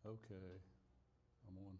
Okay, I'm on.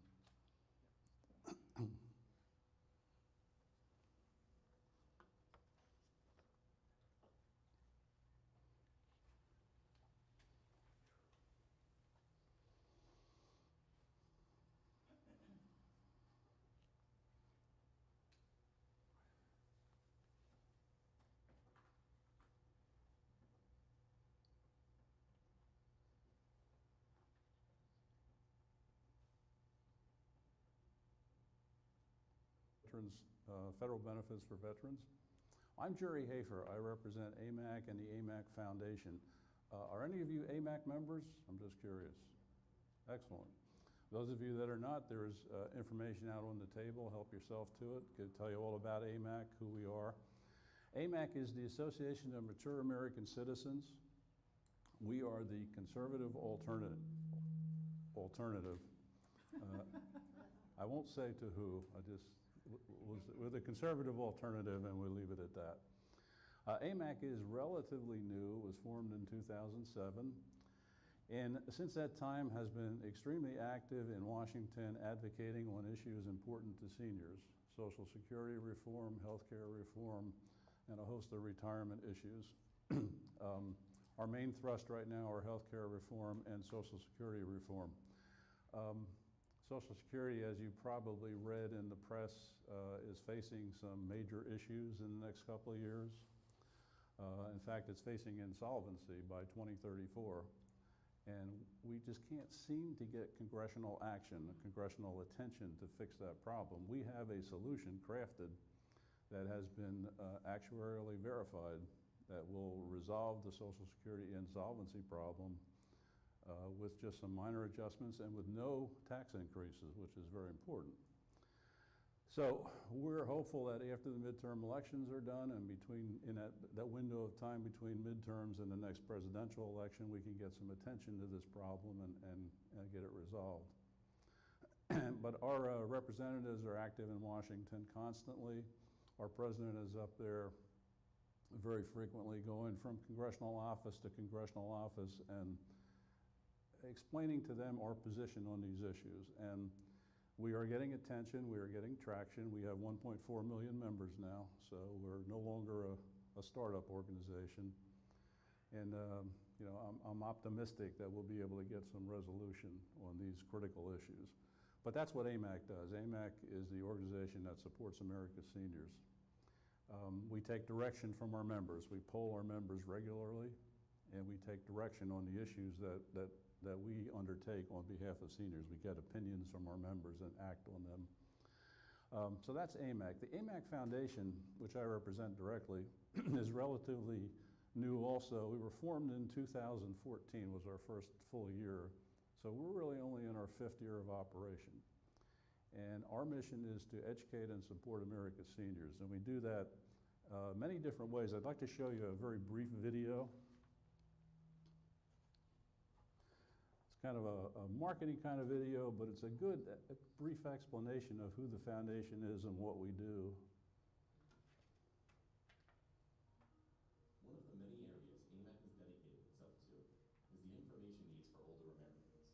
Federal benefits for veterans. I'm Jerry Hafer. I represent AMAC and the AMAC Foundation. Are any of you AMAC members? I'm just curious. Excellent. Those of you that are not, there's information out on the table. Help yourself to it. Could tell you all about AMAC, who we are. AMAC is the Association of Mature American Citizens. We are the conservative alternative. I won't say to who, we're the conservative alternative, and we'll leave it at that. AMAC is relatively new. It was formed in 2007, and since that time has been extremely active in Washington advocating on issues important to seniors: Social Security reform, healthcare reform, and a host of retirement issues. Our main thrust right now are healthcare reform and Social Security reform. Social Security, as you probably read in the press, is facing some major issues in the next couple of years. In fact, it's facing insolvency by 2034. And we just can't seem to get congressional action, congressional attention to fix that problem. We have a solution crafted that has been actuarially verified that will resolve the Social Security insolvency problem with just some minor adjustments and with no tax increases, which is very important. So we're hopeful that after the midterm elections are done and in that window of time between midterms and the next presidential election, we can get some attention to this problem and get it resolved. But our representatives are active in Washington constantly. Our president is up there very frequently, going from congressional office to congressional office and explaining to them our position on these issues. And we are getting attention, we are getting traction. We have 1.4 million members now, so we're no longer a startup organization. And you know, I'm optimistic that we'll be able to get some resolution on these critical issues. But that's what AMAC does. AMAC is the organization that supports America's seniors. We take direction from our members. We poll our members regularly, and we take direction on the issues that we undertake on behalf of seniors. We get opinions from our members and act on them. So that's AMAC. The AMAC Foundation, which I represent directly, is relatively new also. We were formed in 2014, was our first full year. So we're really only in our 5th year of operation. And our mission is to educate and support America's seniors. And we do that many different ways. I'd like to show you a very brief video. Kind of a marketing kind of video, but it's a good brief explanation of who the foundation is and what we do. One of the many areas AMAC is dedicated itself to is the information needs for older Americans.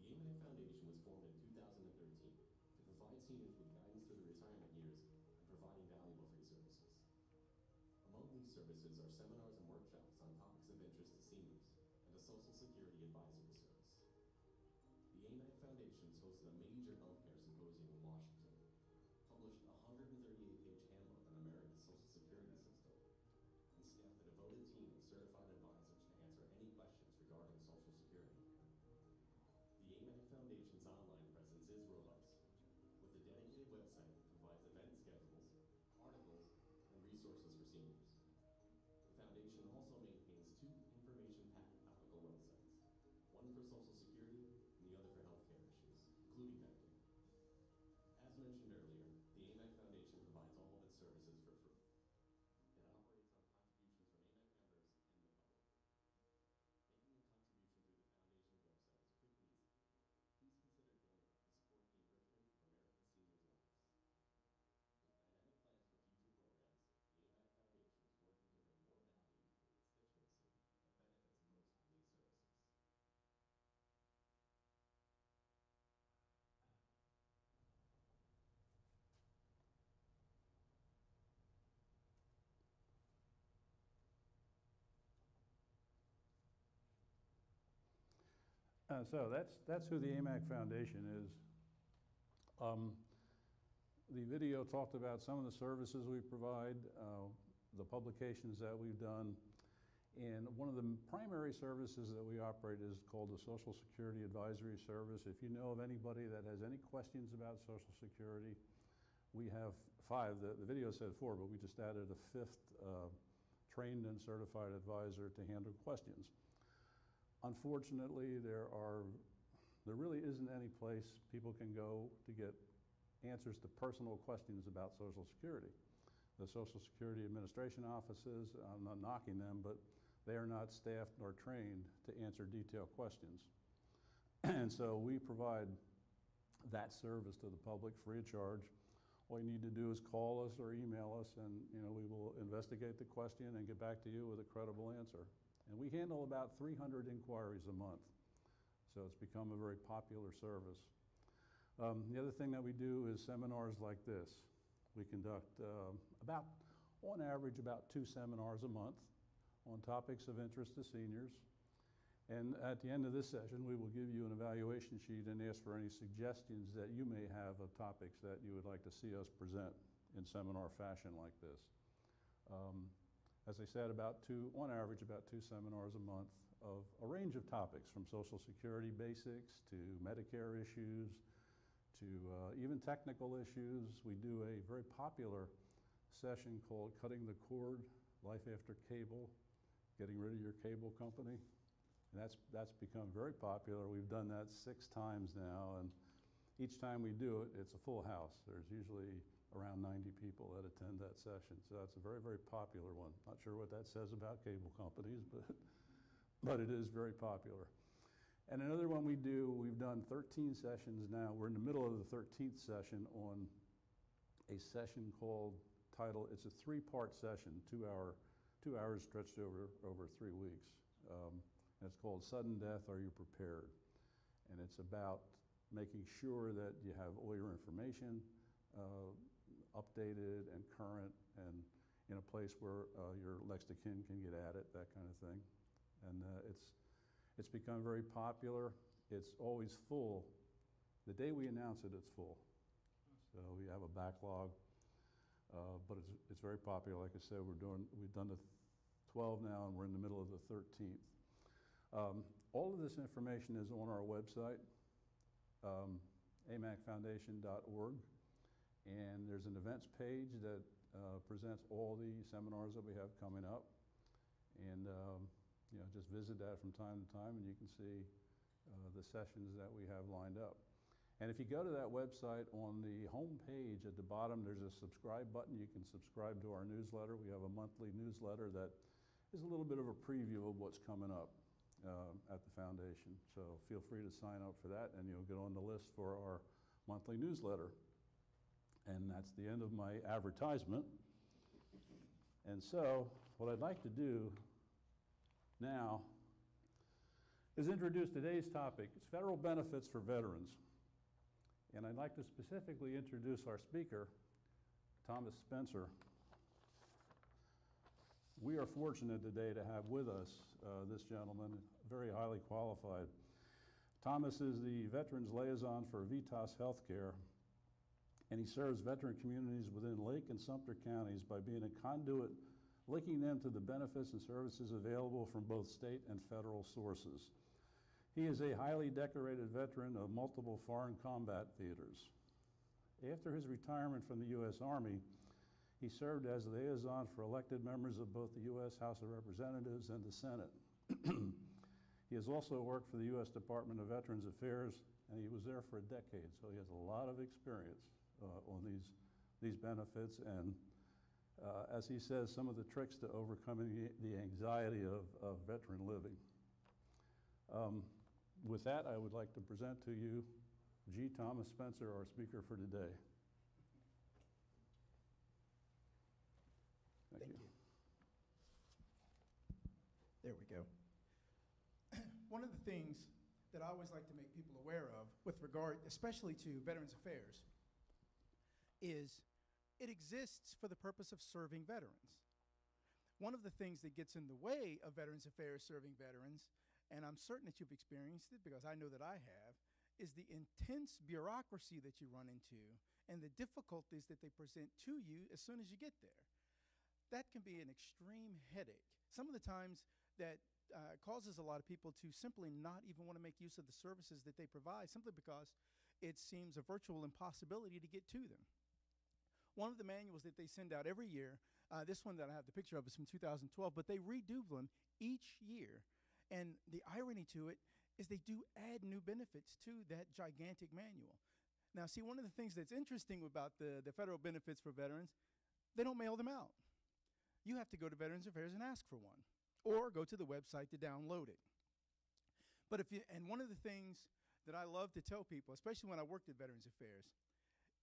The AMAC Foundation was formed in 2013 to provide seniors with guidance through their retirement years and providing valuable free services. Among these services are seminars and workshops on topics of interest to seniors, and a Social Security Advisory Service. The AMAC Foundation has hosted a major healthcare symposium in Washington, published a 138-page handbook on America's Social Security system, and staffed a devoted team of certified advisors to answer any questions regarding Social Security. The AMAC Foundation's online presence is robust, with a dedicated website that provides event schedules, articles, and resources for seniors. The Foundation also maintains 2 information-packed topical websites, one for Social Security and the other for healthcare issues, including Medicaid. So that's who the AMAC Foundation is. The video talked about some of the services we provide, the publications that we've done, and one of the primary services that we operate is called the Social Security Advisory Service. If you know of anybody that has any questions about Social Security, we have 5. The video said 4, but we just added a 5th trained and certified advisor to handle questions. Unfortunately, there really isn't any place people can go to get answers to personal questions about Social Security. The Social Security Administration offices, I'm not knocking them, but they are not staffed nor trained to answer detailed questions. And so we provide that service to the public free of charge. All you need to do is call us or email us, and we will investigate the question and get back to you with a credible answer. And we handle about 300 inquiries a month, so it's become a very popular service. The other thing that we do is seminars like this. We conduct on average, about 2 seminars a month on topics of interest to seniors. And at the end of this session, we will give you an evaluation sheet and ask for any suggestions that you may have of topics that you would like to see us present in seminar fashion like this. As I said, on average, about 2 seminars a month of a range of topics, from Social Security basics to Medicare issues, to even technical issues. We do a very popular session called Cutting the Cord, Life After Cable, Getting Rid of Your Cable Company. And that's become very popular. We've done that 6 times now, and each time we do it, it's a full house. There's usually around 90 people that attend that session. So that's a very, very popular one. Not sure what that says about cable companies, but it is very popular. And another one we've done 13 sessions now. We're in the middle of the 13th session on a session titled, it's a 3-part session, 2 hours stretched over 3 weeks. And it's called Sudden Death, Are You Prepared? And it's about making sure that you have all your information updated and current and in a place where your next of kin can get at it, that kind of thing. And it's become very popular. It's always full. The day we announce it, it's full. So we have a backlog, but it's very popular. Like I said, we've done the 12 now, and we're in the middle of the 13th. All of this information is on our website, amacfoundation.org, and there's an events page that presents all the seminars that we have coming up. And just visit that from time to time, and you can see the sessions that we have lined up. And if you go to that website, on the home page at the bottom, there's a subscribe button. You can subscribe to our newsletter. We have a monthly newsletter that is a little bit of a preview of what's coming up at the foundation. So feel free to sign up for that, and you'll get on the list for our monthly newsletter. And that's the end of my advertisement. And so what I'd like to do now is introduce today's topic. It's federal benefits for veterans. And I'd like to specifically introduce our speaker, Thomas Spencer. We are fortunate today to have with us this gentleman, very highly qualified. Thomas is the Veterans Liaison for Vitas Healthcare, and he serves veteran communities within Lake and Sumter counties by being a conduit linking them to the benefits and services available from both state and federal sources. He is a highly decorated veteran of multiple foreign combat theaters. After his retirement from the U.S. Army, he served as liaison for elected members of both the U.S. House of Representatives and the Senate. He has also worked for the U.S. Department of Veterans Affairs, and he was there for a decade, so he has a lot of experience on these benefits, and as he says, some of the tricks to overcoming the anxiety of veteran living. With that, I would like to present to you G. Thomas Spencer, our speaker for today. Thank you. There we go. One of the things that I always like to make people aware of with regard, especially to Veterans Affairs, is it exists for the purpose of serving veterans. One of the things that gets in the way of Veterans Affairs serving veterans and I'm certain that you've experienced it because I know that I have, is the intense bureaucracy that you run into and the difficulties that they present to you as soon as you get there. That can be an extreme headache. Some of the times that causes a lot of people to simply not even want to make use of the services that they provide simply because it seems a virtual impossibility to get to them. One of the manuals that they send out every year, this one that I have the picture of is from 2012, but they redo them each year. And the irony to it is they do add new benefits to that gigantic manual. Now, see, one of the things that's interesting about the federal benefits for veterans, they don't mail them out. You have to go to Veterans Affairs and ask for one, or go to the website to download it. But and one of the things that I love to tell people, especially when I worked at Veterans Affairs,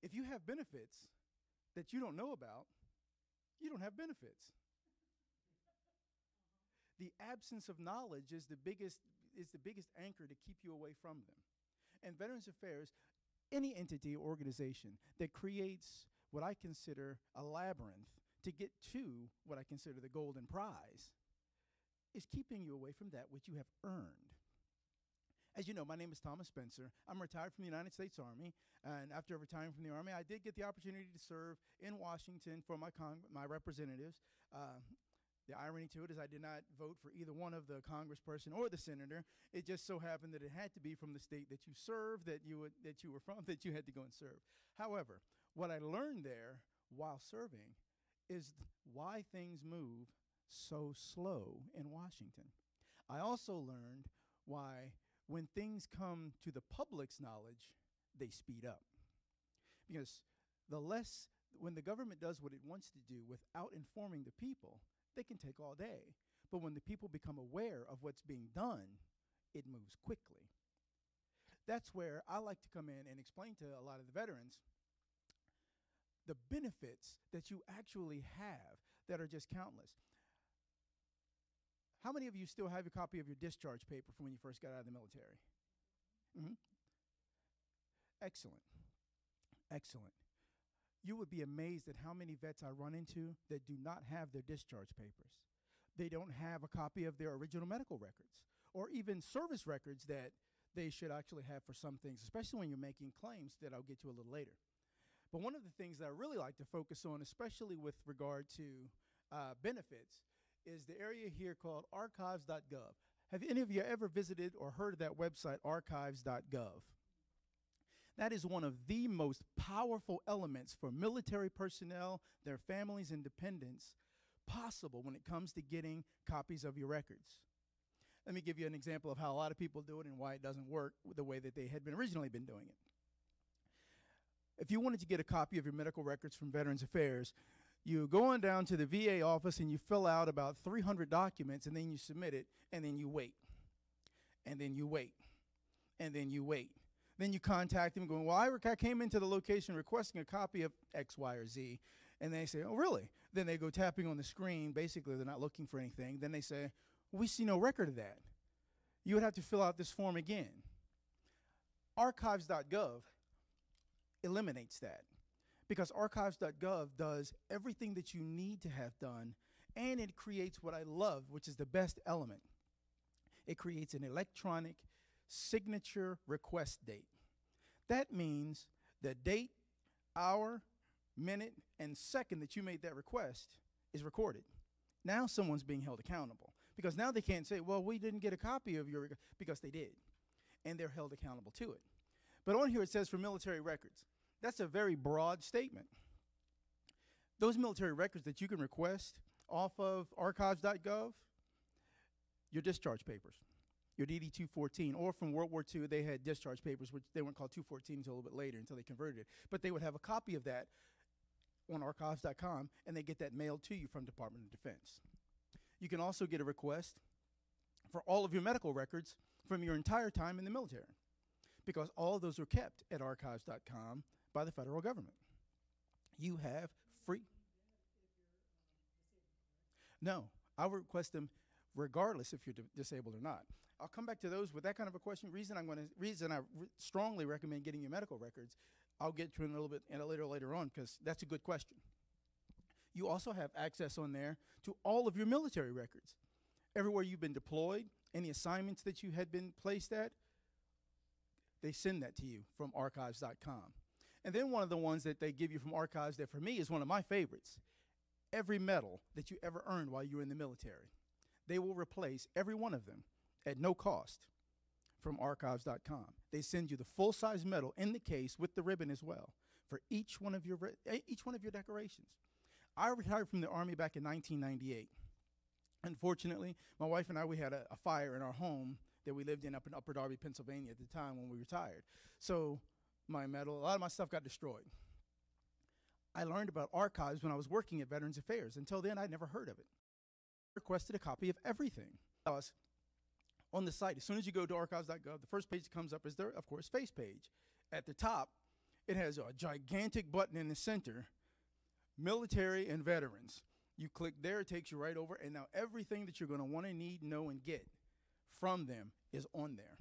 if you have benefits that you don't know about, you don't have benefits. The absence of knowledge is the biggest anchor to keep you away from them. And Veterans Affairs, any entity or organization that creates what I consider a labyrinth to get to what I consider the golden prize is keeping you away from that which you have earned. As you know, my name is Thomas Spencer. I'm retired from the United States Army, and after retiring from the Army, I did get the opportunity to serve in Washington for my representatives. The irony to it is I did not vote for either one of the congressperson or the senator. It just so happened that it had to be from the state that you served, that you were from, that you had to go and serve. However, what I learned there while serving is why things move so slow in Washington. I also learned why when things come to the public's knowledge, they speed up. Because when the government does what it wants to do without informing the people, they can take all day. But when the people become aware of what's being done, it moves quickly. That's where I like to come in and explain to a lot of the veterans the benefits that you actually have that are just countless. How many of you still have a copy of your discharge paper from when you first got out of the military? Mm-hmm. Excellent. Excellent. You would be amazed at how many vets I run into that do not have their discharge papers. They don't have a copy of their original medical records or even service records that they should actually have for some things, especially when you're making claims that I'll get to a little later. But one of the things that I really like to focus on, especially with regard to benefits, is the area here called archives.gov. Have any of you ever visited or heard of that website, archives.gov? That is one of the most powerful elements for military personnel, their families, and dependents possible when it comes to getting copies of your records. Let me give you an example of how a lot of people do it and why it doesn't work the way that they had originally been doing it. If you wanted to get a copy of your medical records from Veterans Affairs, you go on down to the VA office and you fill out about 300 documents, and then you submit it, and then you wait. And then you wait. And then you wait. Then you contact them going, well, I came into the location requesting a copy of X, Y, or Z. And they say, oh, really? Then they go tapping on the screen. Basically, they're not looking for anything. Then they say, we see no record of that. You would have to fill out this form again. Archives.gov eliminates that, because archives.gov does everything that you need to have done, and it creates what I love, which is the best element. It creates an electronic signature request date. That means the date, hour, minute, and second that you made that request is recorded. Now someone's being held accountable, because now they can't say, well, we didn't get a copy of your, because they did, and they're held accountable to it. But on here it says for military records. That's a very broad statement. Those military records that you can request off of archives.gov, your discharge papers, your DD-214, or from World War II, they had discharge papers, which they weren't called 214 until a little bit later, until they converted it. But they would have a copy of that on archives.com, and they get that mailed to you from Department of Defense. You can also get a request for all of your medical records from your entire time in the military, because all of those are kept at archives.com by the federal government. You have free. No, I would request them regardless if you're disabled or not. I'll come back to those with that kind of a question. Reason I strongly recommend getting your medical records, I'll get to in a little bit later on, because that's a good question. You also have access on there to all of your military records. Everywhere you've been deployed, any assignments that you had been placed at, they send that to you from archives.com. And then one of the ones that they give you from archives that for me is one of my favorites, every medal that you ever earned while you were in the military. They will replace every one of them at no cost from archives.com. They send you the full-size medal in the case with the ribbon as well for each one of your decorations. I retired from the Army back in 1998. Unfortunately, my wife and I, we had a fire in our home that we lived in up in Upper Darby, Pennsylvania at the time when we retired. So my medal, a lot of my stuff got destroyed. I learned about archives when I was working at Veterans Affairs. Until then, I'd never heard of it. I requested a copy of everything. On the site, as soon as you go to archives.gov, the first page that comes up is their, of course, face page. At the top, it has a gigantic button in the center, military and veterans. You click there, it takes you right over, and now everything that you're going to want to need, know, and get from them is on there.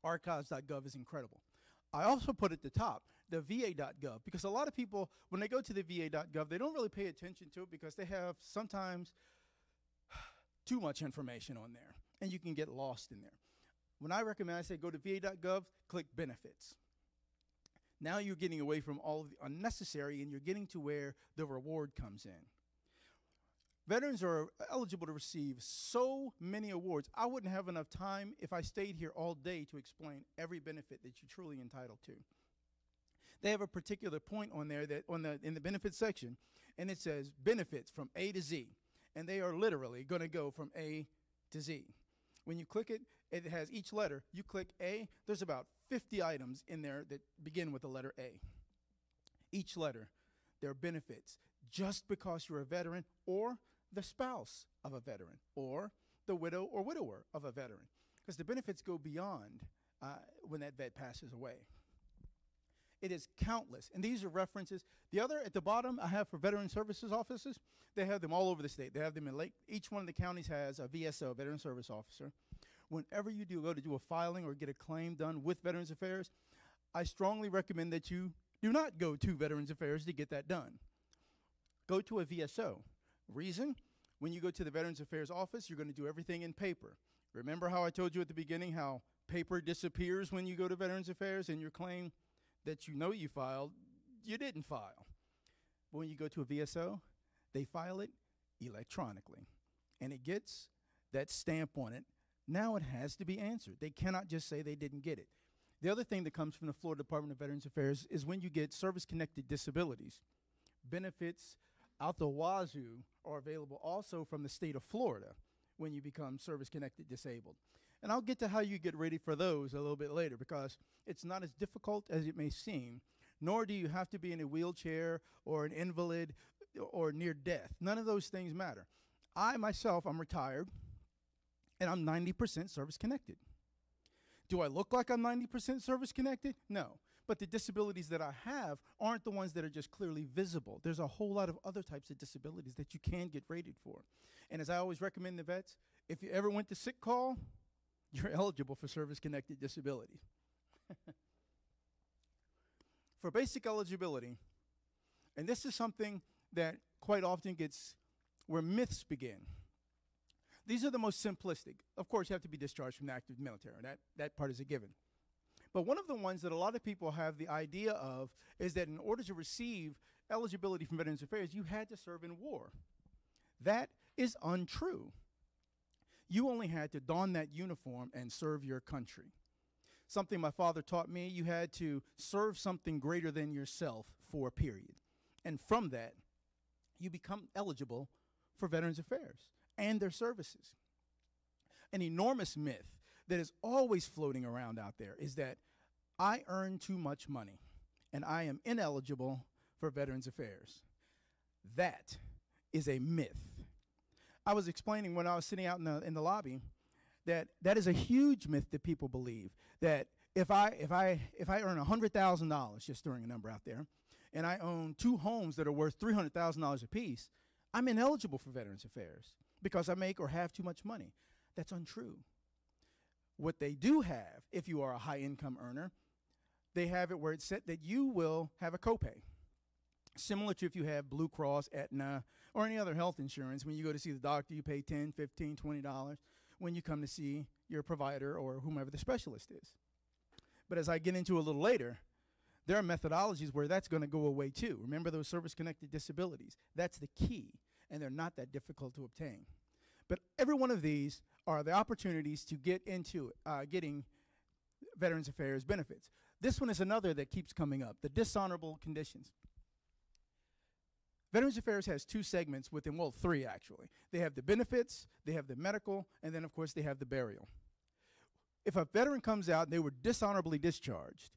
Archives.gov is incredible. I also put at the top the va.gov, because a lot of people, when they go to the va.gov, they don't really pay attention to it because they have sometimes too much information on there, and you can get lost in there. When I recommend, I say go to va.gov, click benefits. Now you're getting away from all of the unnecessary, and you're getting to where the reward comes in. Veterans are eligible to receive so many awards. I wouldn't have enough time if I stayed here all day to explain every benefit that you're truly entitled to. They have a particular point on there that in the benefits section, and it says benefits from A to Z, and they are literally going to go from A to Z. When you click it, it has each letter. You click A, there's about 50 items in there that begin with the letter A. Each letter, there are benefits just because you're a veteran or the spouse of a veteran or the widow or widower of a veteran, because the benefits go beyond when that vet passes away. It is countless, and these are references. The other at the bottom I have for veteran services offices. They have them all over the state. They have them in each one of the counties has a VSO, veteran service officer. Whenever you go to do a filing or get a claim done with Veterans Affairs, I strongly recommend that you do not go to Veterans Affairs to get that done. Go to a VSO. Reason? When you go to the Veterans Affairs office, you're going to do everything in paper. Remember how I told you at the beginning how paper disappears when you go to Veterans Affairs and your claim that you know you filed, you didn't file. But when you go to a VSO, they file it electronically, and it gets that stamp on it. Now it has to be answered. They cannot just say they didn't get it. The other thing that comes from the Florida Department of Veterans Affairs is when you get service-connected disabilities, benefits out the wazoo are available also from the state of Florida when you become service-connected disabled. And I'll get to how you get ready for those a little bit later, because it's not as difficult as it may seem, nor do you have to be in a wheelchair or an invalid or near death. None of those things matter. I myself, I'm retired, and I'm 90% service-connected. Do I look like I'm 90% service-connected? No. But the disabilities that I have aren't the ones that are just clearly visible. There's a whole lot of other types of disabilities that you can get rated for. And as I always recommend to vets, if you ever went to sick call, you're eligible for service-connected disability. For basic eligibility, and this is something that quite often gets where myths begin. These are the most simplistic. Of course, you have to be discharged from the active military. That part is a given. But one of the ones that a lot of people have the idea of is that in order to receive eligibility from Veterans Affairs, you had to serve in war. That is untrue. You only had to don that uniform and serve your country. Something my father taught me, you had to serve something greater than yourself for a period. And from that, you become eligible for Veterans Affairs and their services. An enormous myth that is always floating around out there is that I earn too much money and I am ineligible for Veterans Affairs. That is a myth. I was explaining when I was sitting out in the lobby that is a huge myth that people believe, that if I earn $100,000, just throwing a number out there, and I own 2 homes that are worth $300,000 apiece, I'm ineligible for Veterans Affairs because I make or have too much money. That's untrue. What they do have, if you are a high-income earner, they have it where it's set that you will have a copay. Similar to if you have Blue Cross, Aetna, or any other health insurance, when you go to see the doctor, you pay $10, $15, $20. when you come to see your provider or whomever the specialist is. But as I get into a little later, there are methodologies where that's going to go away too. Remember those service-connected disabilities? That's the key, and they're not that difficult to obtain. But every one of these are the opportunities to get into getting Veterans Affairs benefits. This one is another that keeps coming up, the dishonorable conditions. Veterans Affairs has two segments within, well, three actually. They have the benefits, they have the medical, and then of course they have the burial. If a veteran comes out and they were dishonorably discharged,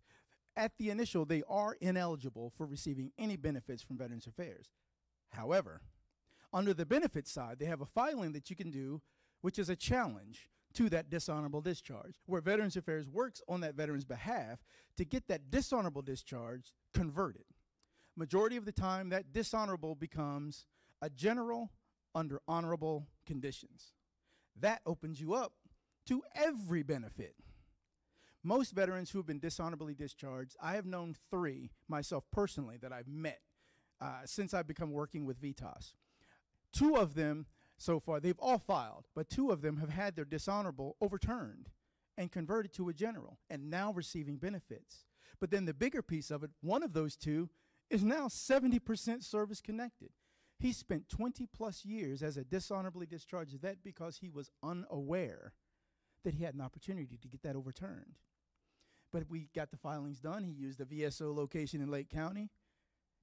at the initial they are ineligible for receiving any benefits from Veterans Affairs. However, under the benefits side, they have a filing that you can do, which is a challenge to that dishonorable discharge, where Veterans Affairs works on that veteran's behalf to get that dishonorable discharge converted. Majority of the time, that dishonorable becomes a general under honorable conditions. That opens you up to every benefit. Most veterans who have been dishonorably discharged, I have known 3 myself personally that I've met since I've become working with VITAS. 2 of them so far, they've all filed, but 2 of them have had their dishonorable overturned and converted to a general and now receiving benefits. But then the bigger piece of it, one of those 2 is now 70% service connected. He spent 20 plus years as a dishonorably discharged vet because he was unaware that he had an opportunity to get that overturned. But we got the filings done. He used a VSO location in Lake County.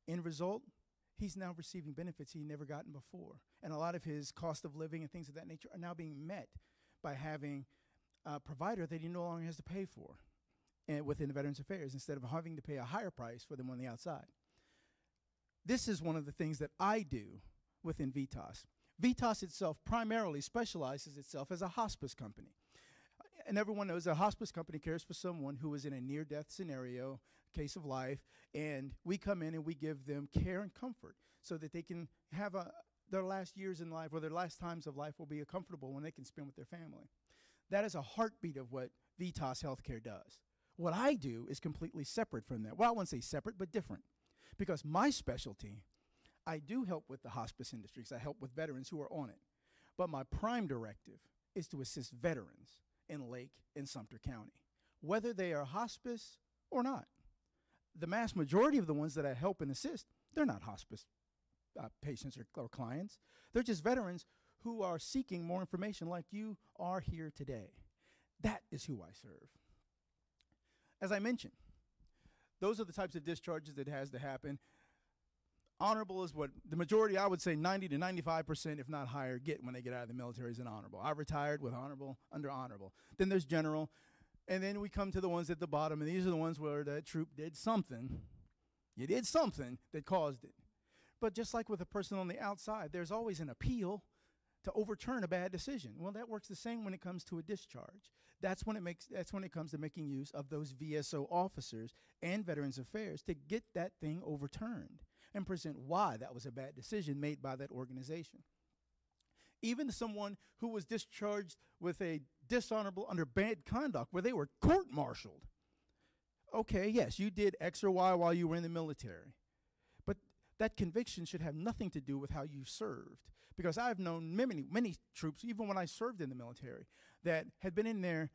End result, he's now receiving benefits he never gotten before. And a lot of his cost of living and things of that nature are now being met by having a provider that he no longer has to pay for within Veterans Affairs instead of having to pay a higher price for them on the outside. This is one of the things that I do within VITAS. VITAS itself primarily specializes itself as a hospice company. And everyone knows that a hospice company cares for someone who is in a near-death scenario, case of life, and we come in and we give them care and comfort so that they can have their last years in life or their last times of life will be comfortable when they can spend with their family. That is a heartbeat of what VITAS Healthcare does. What I do is completely separate from that. Well, I wouldn't say separate, but different. Because my specialty, I do help with the hospice industry because I help with veterans who are on it. But my prime directive is to assist veterans in Lake and Sumter County, whether they are hospice or not. The mass majority of the ones that I help and assist, they're not hospice patients or clients. They're just veterans who are seeking more information like you are here today. That is who I serve. As I mentioned, those are the types of discharges that has to happen. Honorable is what the majority, I would say 90 to 95%, if not higher, get when they get out of the military is an honorable. I retired with honorable, under honorable. Then there's general, and then we come to the ones at the bottom, and these are the ones where the troop did something. You did something that caused it. But just like with a person on the outside, there's always an appeal to overturn a bad decision. Well, that works the same when it comes to a discharge. That's when it comes to making use of those VSO officers and Veterans Affairs to get that thing overturned and present why that was a bad decision made by that organization. Even someone who was discharged with a dishonorable under bad conduct where they were court-martialed. Okay, yes, you did X or Y while you were in the military. But that conviction should have nothing to do with how you served. Because I've known many troops, even when I served in the military, that had been in there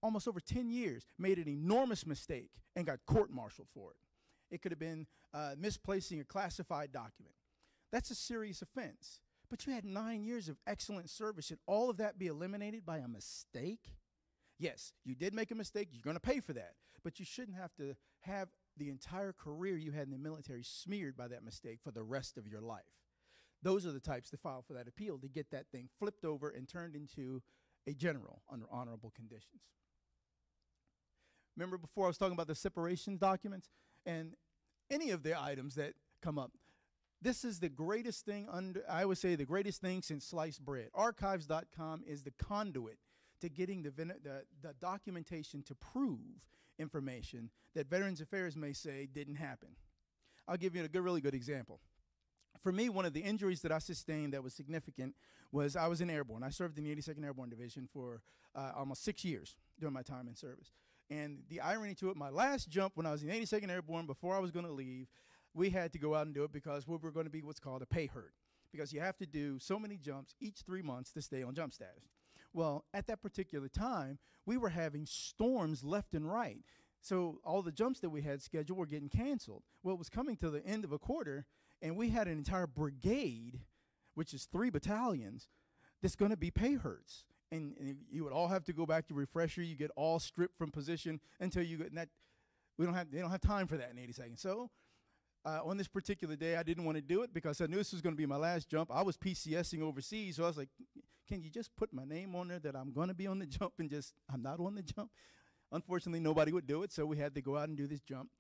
almost over 10 years, made an enormous mistake, and got court-martialed for it. It could have been misplacing a classified document. That's a serious offense. But you had 9 years of excellent service. Should all of that be eliminated by a mistake? Yes, you did make a mistake. You're going to pay for that. But you shouldn't have to have the entire career you had in the military smeared by that mistake for the rest of your life. Those are the types that file for that appeal to get that thing flipped over and turned into a general under honorable conditions. Remember before I was talking about the separation documents and any of the items that come up. This is the greatest thing I would say the greatest thing since sliced bread. Archives.com is the conduit to getting the documentation to prove information that Veterans Affairs may say didn't happen. I'll give you a really good example. For me, one of the injuries that I sustained that was significant was I was in Airborne. I served in the 82nd Airborne Division for almost 6 years during my time in service. And the irony to it, my last jump when I was in the 82nd Airborne, before I was going to leave, we had to go out and do it because we were going to be what's called a pay herd. Because you have to do so many jumps each 3 months to stay on jump status. Well, at that particular time, we were having storms left and right. So all the jumps that we had scheduled were getting canceled. Well, it was coming to the end of a quarter, and we had an entire brigade, which is 3 battalions, that's going to be pay hurts. And you would all have to go back to refresher. You get all stripped from position until you get, and that, they don't have time for that in 80 seconds. So on this particular day, I didn't want to do it because I knew this was going to be my last jump. I was PCSing overseas, so I was like, can you just put my name on there that I'm going to be on the jump and just, I'm not on the jump? Unfortunately, nobody would do it, so we had to go out and do this jump.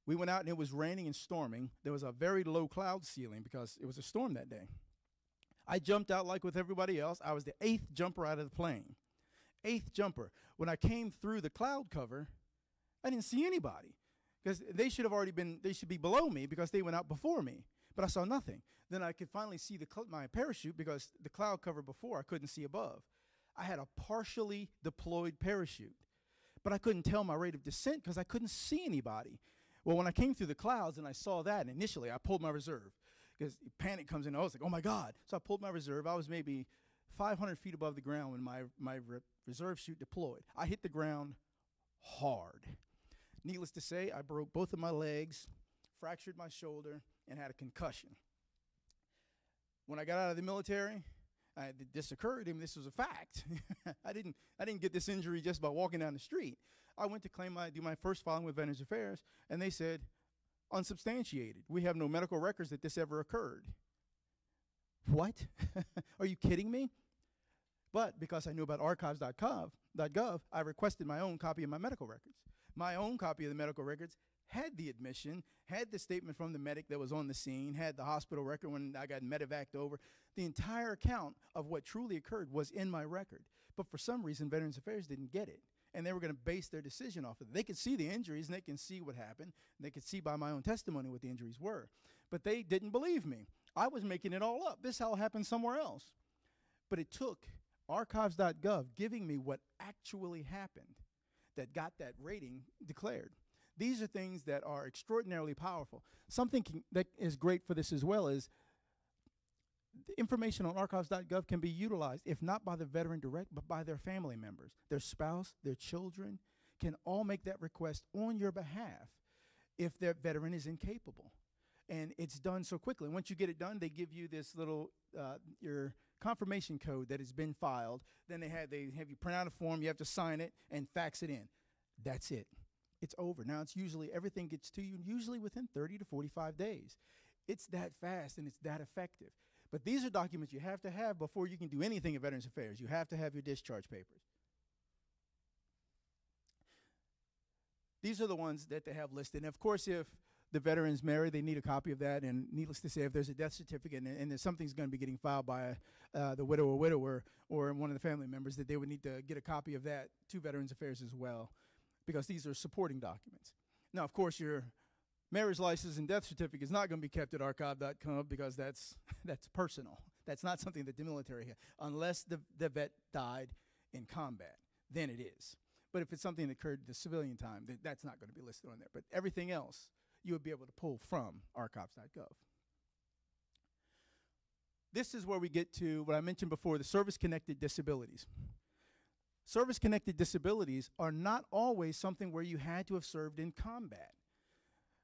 We went out, and it was raining and storming. There was a very low cloud ceiling because it was a storm that day. I jumped out like with everybody else. I was the 8th jumper out of the plane. 8th jumper. When I came through the cloud cover, I didn't see anybody because they should have already been, they should be below me because they went out before me, but I saw nothing. Then I could finally see my parachute because the cloud cover before I couldn't see above. I had a partially deployed parachute, but I couldn't tell my rate of descent because I couldn't see anybody. Well, when I came through the clouds and I saw that, initially I pulled my reserve because panic comes in. I was like, oh my God. So I pulled my reserve. I was maybe 500 feet above the ground when my reserve chute deployed. I hit the ground hard. Needless to say, I broke both of my legs, fractured my shoulder, and had a concussion. When I got out of the military, this occurred, and this was a fact. I didn't get this injury just by walking down the street. I went to do my first filing with Veterans Affairs, and they said, unsubstantiated. We have no medical records that this ever occurred. What? Are you kidding me? But because I knew about archives.gov, I requested my own copy of my medical records. My own copy of the medical records had the admission, had the statement from the medic that was on the scene, had the hospital record when I got medevaced over. The entire account of what truly occurred was in my record. But for some reason, Veterans Affairs didn't get it. And they were going to base their decision off of it. They could see the injuries, and they can see what happened. And they could see by my own testimony what the injuries were. But they didn't believe me. I was making it all up. This all happened somewhere else. But it took archives.gov giving me what actually happened that got that rating declared. These are things that are extraordinarily powerful. Something that is great for this as well is the information on archives.gov can be utilized, if not by the veteran direct, but by their family members. Their spouse, their children can all make that request on your behalf if their veteran is incapable. And it's done so quickly. Once you get it done, they give you this little, your confirmation code that has been filed. Then they have you print out a form, you have to sign it and fax it in. That's it. It's over. Now it's usually, everything gets to you usually within 30 to 45 days. It's that fast and it's that effective. But these are documents you have to have before you can do anything in Veterans Affairs. You have to have your discharge papers. These are the ones that they have listed. And of course, if the veteran's married, they need a copy of that. And needless to say, if there's a death certificate and there's something's going to be getting filed by the widow or widower or one of the family members, that they would need to get a copy of that to Veterans Affairs as well, because these are supporting documents. Now, of course, your marriage license and death certificate is not going to be kept at archive.gov because that's personal. That's not something that the military has, unless the vet died in combat. Then it is. But if it's something that occurred at the civilian time, that's not going to be listed on there. But everything else, you would be able to pull from archives.gov. This is where we get to what I mentioned before, the service-connected disabilities. Service-connected disabilities are not always something where you had to have served in combat.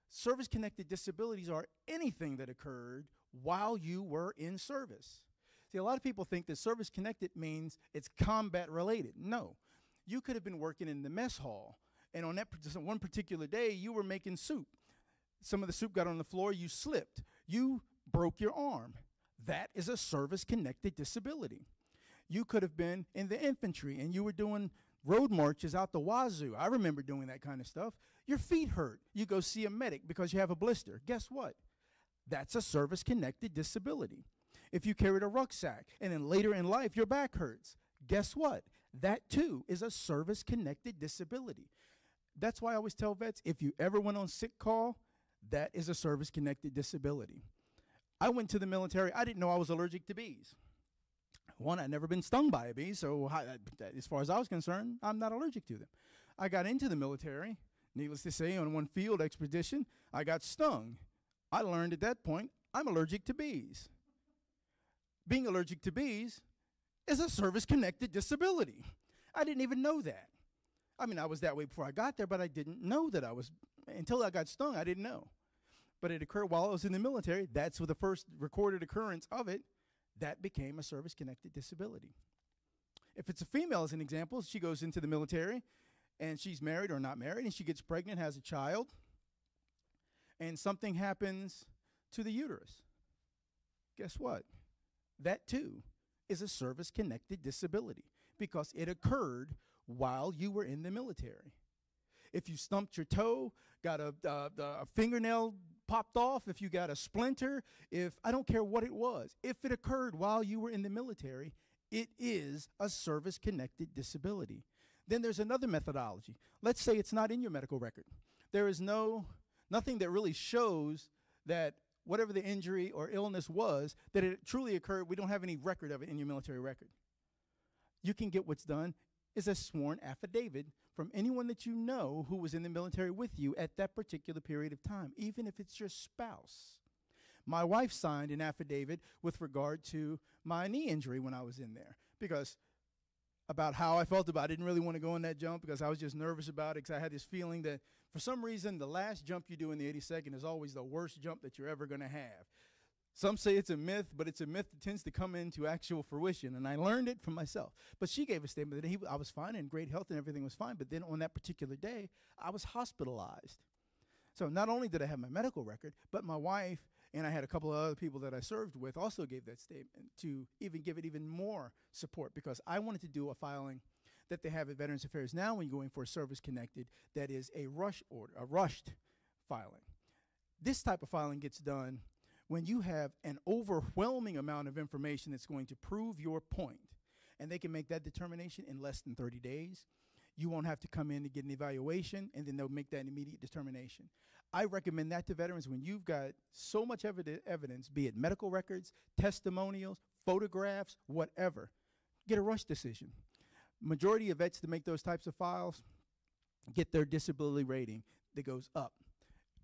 Service-connected disabilities are anything that occurred while you were in service. See, a lot of people think that service-connected means it's combat-related. No. You could have been working in the mess hall, and on that one particular day, you were making soup. Some of the soup got on the floor, you slipped. You broke your arm. That is a service-connected disability. You could have been in the infantry, and you were doing road marches out the wazoo. I remember doing that kind of stuff. Your feet hurt. You go see a medic because you have a blister. Guess what? That's a service-connected disability. If you carried a rucksack, and then later in life, your back hurts. Guess what? That, too, is a service-connected disability. That's why I always tell vets, if you ever went on sick call, that is a service-connected disability. I went to the military. I didn't know I was allergic to bees. One, I'd never been stung by a bee, so as far as I was concerned, I'm not allergic to them. I got into the military. Needless to say, on one field expedition, I got stung. I learned at that point I'm allergic to bees. Being allergic to bees is a service-connected disability. I didn't even know that. I mean, I was that way before I got there, but I didn't know that I was, until I got stung, I didn't know. But it occurred while I was in the military. That's the first recorded occurrence of it. That became a service-connected disability. If it's a female, as an example, she goes into the military, and she's married or not married, and she gets pregnant, has a child, and something happens to the uterus. Guess what? That, too, is a service-connected disability because it occurred while you were in the military. If you stumped your toe, got a fingernail popped off, if you got a splinter, I don't care what it was, if it occurred while you were in the military, it is a service-connected disability. Then there's another methodology. Let's say it's not in your medical record. There is nothing that really shows that whatever the injury or illness was, that it truly occurred. We don't have any record of it in your military record. You can get what's done is a sworn affidavit from anyone that you know who was in the military with you at that particular period of time, even if it's your spouse. My wife signed an affidavit with regard to my knee injury when I was in there, because about how I felt about it. I didn't really want to go on that jump because I was just nervous about it, because I had this feeling that for some reason the last jump you do in the 82nd is always the worst jump that you're ever going to have. Some say it's a myth, but it's a myth that tends to come into actual fruition, and I learned it from myself. But she gave a statement that I was fine and great health and everything was fine, but then on that particular day, I was hospitalized. So not only did I have my medical record, but my wife and I had a couple of other people that I served with also gave that statement to even give it even more support, because I wanted to do a filing that they have at Veterans Affairs now when you're going for a service-connected that is a rush order, a rushed filing. This type of filing gets done when you have an overwhelming amount of information that's going to prove your point, and they can make that determination in less than 30 days. You won't have to come in to get an evaluation, and then they'll make that immediate determination. I recommend that to veterans when you've got so much evidence, be it medical records, testimonials, photographs, whatever. Get a rush decision. Majority of vets that make those types of files get their disability rating that goes up.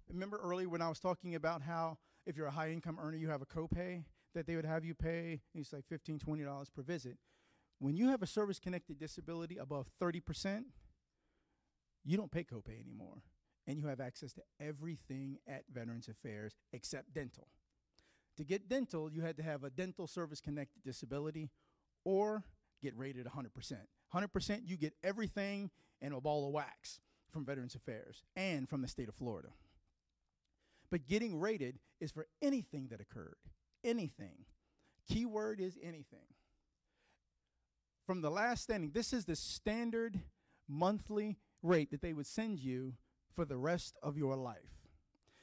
Remember earlier when I was talking about how if you're a high-income earner, you have a copay that they would have you pay, it's like $15, $20 per visit. When you have a service-connected disability above 30%, you don't pay copay anymore, and you have access to everything at Veterans Affairs except dental. To get dental, you had to have a dental service-connected disability or get rated 100%. 100%, you get everything and a ball of wax from Veterans Affairs and from the state of Florida. But getting rated is for anything that occurred, anything. Keyword is anything. From the last standing, this is the standard monthly rate that they would send you for the rest of your life.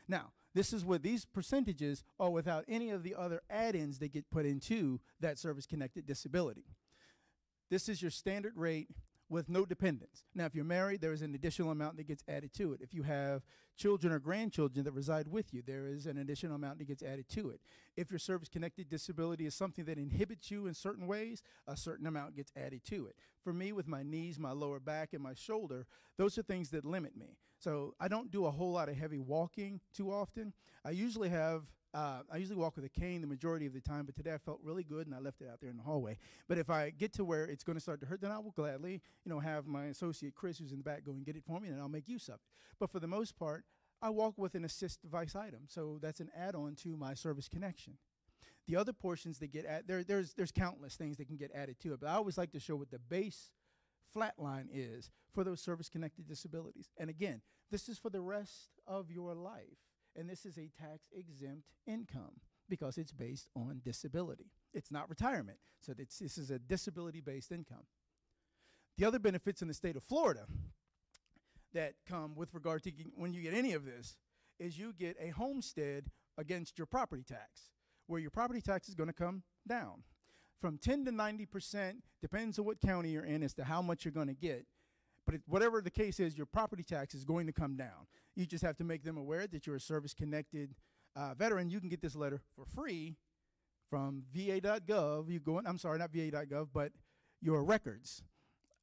Now, this is where these percentages are without any of the other add-ins that get put into that service-connected disability. This is your standard rate with no dependents. Now, if you're married, there is an additional amount that gets added to it. If you have children or grandchildren that reside with you, there is an additional amount that gets added to it. If your service-connected disability is something that inhibits you in certain ways, a certain amount gets added to it. For me, with my knees, my lower back, and my shoulder, those are things that limit me. So I don't do a whole lot of heavy walking too often. I usually walk with a cane the majority of the time, but today I felt really good and I left it out there in the hallway. But if I get to where it's going to start to hurt, then I will gladly, have my associate Chris, who's in the back, go and get it for me, and I'll make use of it. But for the most part, I walk with an assist device item, so that's an add-on to my service connection. The other portions that get added, there's countless things that can get added to it, but I always like to show what the base flat line is for those service-connected disabilities. And again, this is for the rest of your life. And this is a tax-exempt income because it's based on disability. It's not retirement, so this is a disability-based income. The other benefits in the state of Florida that come with regard to when you get any of this is you get a homestead against your property tax, where your property tax is going to come down. From 10 to 90%, depends on what county you're in as to how much you're going to get. But whatever the case is, your property tax is going to come down. You just have to make them aware that you're a service-connected veteran. You can get this letter for free from va.gov. I'm sorry, not va.gov, but your records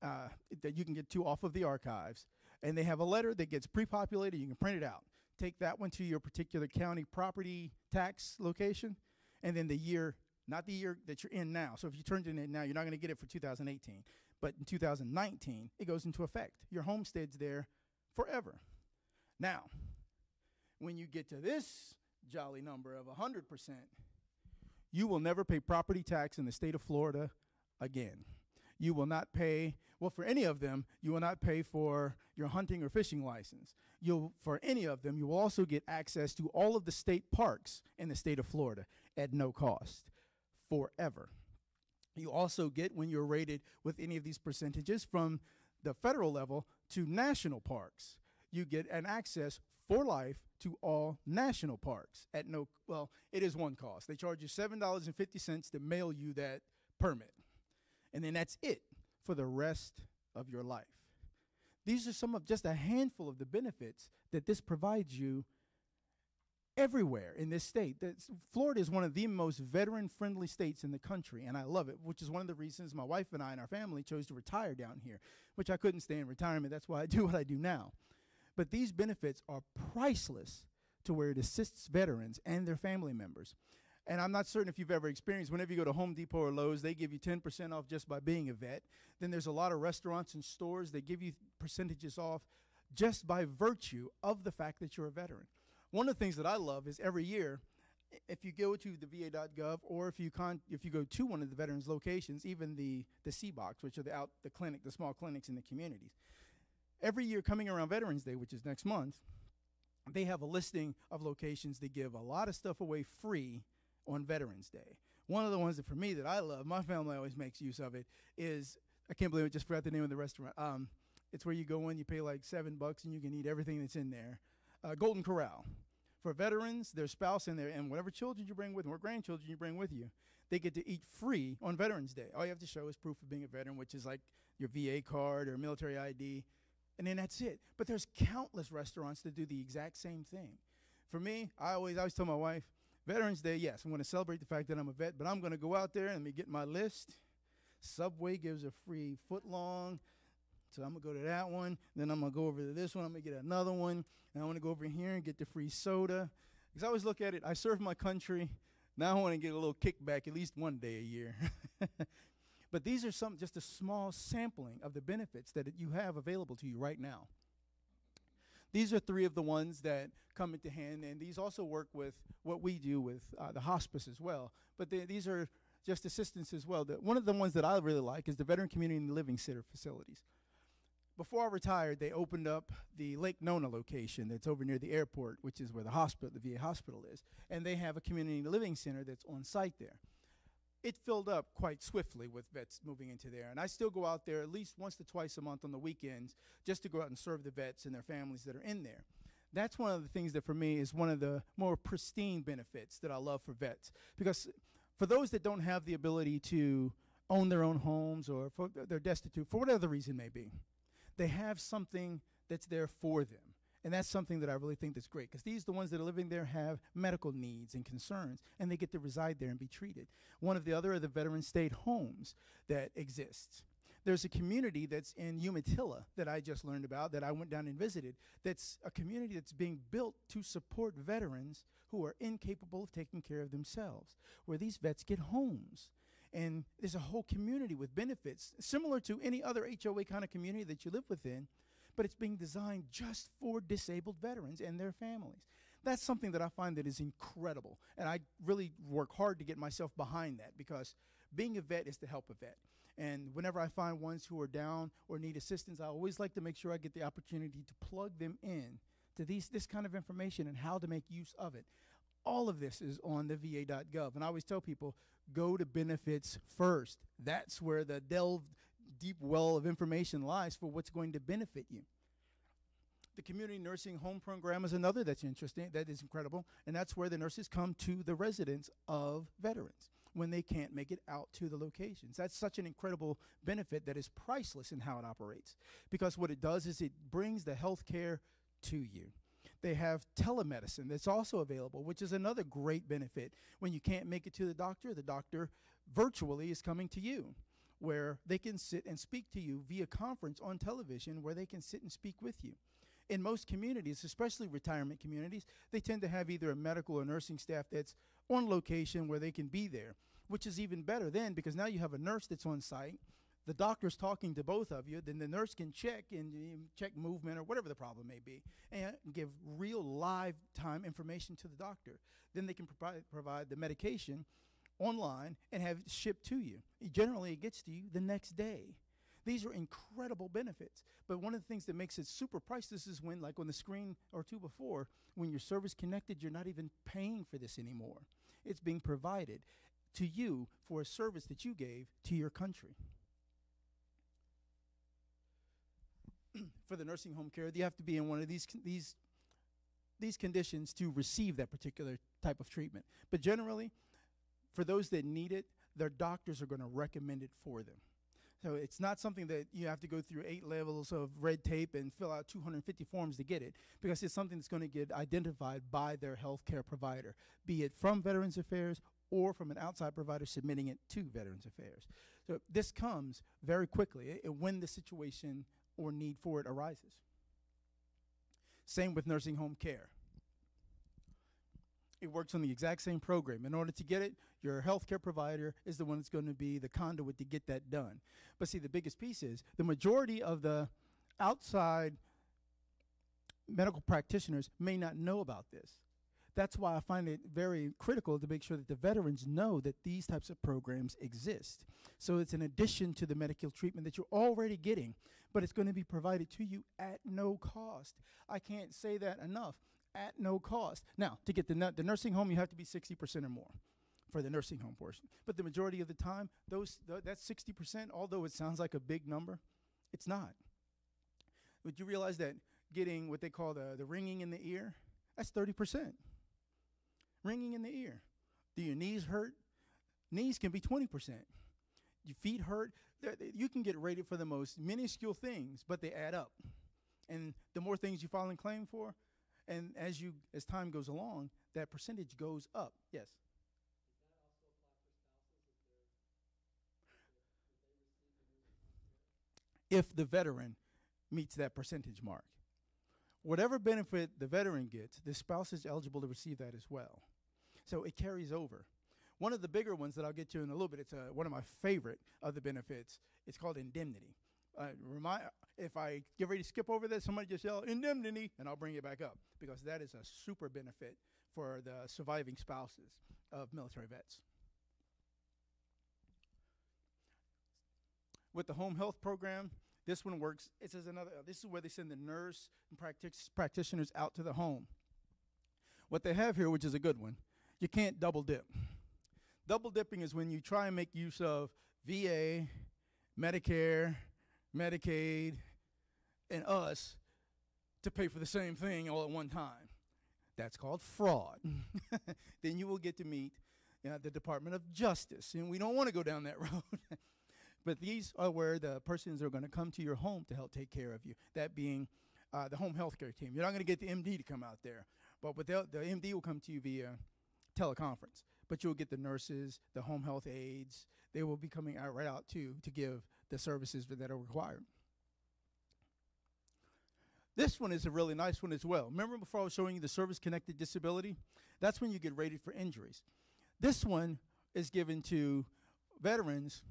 that you can get to off of the archives. And they have a letter that gets pre-populated. You can print it out. Take that one to your particular county property tax location, and then the year not the year that you're in now. So if you turned it in now, you're not going to get it for 2018. But in 2019, it goes into effect. Your homestead's there forever. Now, when you get to this jolly number of 100%, you will never pay property tax in the state of Florida again. You will not pay, well, for any of them, you will not pay for your hunting or fishing license. For any of them, you will also get access to all of the state parks in the state of Florida at no cost, forever. You also get, when you're rated with any of these percentages from the federal level to national parks, you get an access for life to all national parks at no, well, it is one cost. They charge you $7.50 to mail you that permit. And then that's it for the rest of your life. These are some of just a handful of the benefits that this provides you everywhere in this state. Florida is one of the most veteran-friendly states in the country, and I love it, which is one of the reasons my wife and I and our family chose to retire down here, which I couldn't stay in retirement. That's why I do what I do now. But these benefits are priceless to where it assists veterans and their family members. And I'm not certain if you've ever experienced, whenever you go to Home Depot or Lowe's, they give you 10% off just by being a vet. Then there's a lot of restaurants and stores that give you percentages off just by virtue of the fact that you're a veteran. One of the things that I love is every year, if you go to the VA.gov or if you go to one of the veterans locations, even the CBOCs, which are the small clinics in the communities, every year coming around Veterans Day, which is next month, they have a listing of locations that give a lot of stuff away free on Veterans Day. One of the ones that for me that I love, my family always makes use of it, is, I can't believe I just forgot the name of the restaurant. It's where you go in, you pay like $7 and you can eat everything that's in there. Golden Corral. For veterans, their spouse in there, and whatever children you bring with them or grandchildren you bring with you, they get to eat free on Veterans Day. All you have to show is proof of being a veteran, which is like your VA card or military ID, and then that's it. But there's countless restaurants that do the exact same thing. For me, I always tell my wife, Veterans Day, yes, I'm going to celebrate the fact that I'm a vet, but I'm going to go out there and get my list. Subway gives a free footlong, so I'm going to go to that one. Then I'm going to go over to this one. I'm going to get another one. And I want to go over here and get the free soda. Because I always look at it, I serve my country. Now I want to get a little kickback at least one day a year. But these are just a small sampling of the benefits that you have available to you right now. These are three of the ones that come into hand, and these also work with what we do with the hospice as well. But these are just assistance as well. One of the ones that I really like is the Veteran Community Living Center facilities. Before I retired, they opened up the Lake Nona location that's over near the airport, which is where the VA hospital is, and they have a community living center that's on site there. It filled up quite swiftly with vets moving into there, and I still go out there at least once to twice a month on the weekends just to go out and serve the vets and their families that are in there. That's one of the things that for me is one of the more pristine benefits that I love for vets, because for those that don't have the ability to own their own homes or they're destitute, for whatever the reason may be, they have something that's there for them. And that's something that I really think that's great, because the ones that are living there have medical needs and concerns, and they get to reside there and be treated. One of the other are the veteran state homes that exists. There's a community that's in Umatilla that I just learned about, that I went down and visited, that's a community that's being built to support veterans who are incapable of taking care of themselves, where these vets get homes. And there's a whole community with benefits, similar to any other HOA kind of community that you live within, but it's being designed just for disabled veterans and their families. That's something that I find that is incredible, and I really work hard to get myself behind that, because being a vet is to help a vet. And whenever I find ones who are down or need assistance, I always like to make sure I get the opportunity to plug them in to this kind of information and how to make use of it. All of this is on the VA.gov, and I always tell people, go to benefits first. That's where the deep well of information lies for what's going to benefit you. The community nursing home program is another that's interesting, that is incredible, and that's where the nurses come to the residents of veterans when they can't make it out to the locations. That's such an incredible benefit that is priceless in how it operates, because what it does is it brings the health care to you. They have telemedicine that's also available, which is another great benefit. When you can't make it to the doctor virtually is coming to you, where they can sit and speak to you via conference on television, where they can sit and speak with you. In most communities, especially retirement communities, they tend to have either a medical or nursing staff that's on location where they can be there. which is even better then because now you have a nurse that's on site. The doctor's talking to both of you. Then the nurse can check movement or whatever the problem may be and give real live time information to the doctor. Then they can provide the medication online and have it shipped to you. Generally, it gets to you the next day. These are incredible benefits. But one of the things that makes it super priceless is when, like on the screen or two before, when you're service connected, you're not even paying for this anymore. It's being provided to you for a service that you gave to your country. For the nursing home care, you have to be in one of these conditions to receive that particular type of treatment. But generally, for those that need it, their doctors are going to recommend it for them. So it's not something that you have to go through 8 levels of red tape and fill out 250 forms to get it, because it's something that's going to get identified by their healthcare provider, be it from Veterans Affairs or from an outside provider submitting it to Veterans Affairs. So this comes very quickly when the situation or need for it arises. Same with nursing home care. It works on the exact same program. In order to get it, your healthcare provider is the one that's going to be the conduit to get that done. But see, the biggest piece is the majority of the outside medical practitioners may not know about this. That's why I find it very critical to make sure that the veterans know that these types of programs exist. So it's an addition to the medical treatment that you're already getting, but it's going to be provided to you at no cost. I can't say that enough. At no cost. Now, to get the nursing home, you have to be 60% or more for the nursing home portion. But the majority of the time, that's 60%, although it sounds like a big number, it's not. Would you realize that getting what they call the ringing in the ear, that's 30%. Ringing in the ear. Do your knees hurt? Knees can be 20%. Your feet hurt? You can get rated for the most minuscule things, but they add up. And the more things you file and claim for, and as time goes along, that percentage goes up. Yes? If the veteran meets that percentage mark. Whatever benefit the veteran gets, the spouse is eligible to receive that as well. So it carries over. One of the bigger ones that I'll get to in a little bit, it's one of my favorite of the benefits, it's called indemnity. If I get ready to skip over this, somebody just yell, indemnity, and I'll bring it back up, because that is a super benefit for the surviving spouses of military vets. With the home health program, this one works. This is where they send the nurse and practitioners out to the home. What they have here, which is a good one, you can't double dip. Double dipping is when you try and make use of VA, Medicare, Medicaid, and us to pay for the same thing all at one time. That's called fraud. Then you will get to meet the Department of Justice, and we don't want to go down that road. But these are where the persons are going to come to your home to help take care of you, that being the home health care team. You're not going to get the MD to come out there, but the MD will come to you via teleconference. But you'll get the nurses, the home health aides. They will be coming right out to give the services that are required. This one is a really nice one as well. Remember before I was showing you the service-connected disability? That's when you get rated for injuries. This one is given to veterans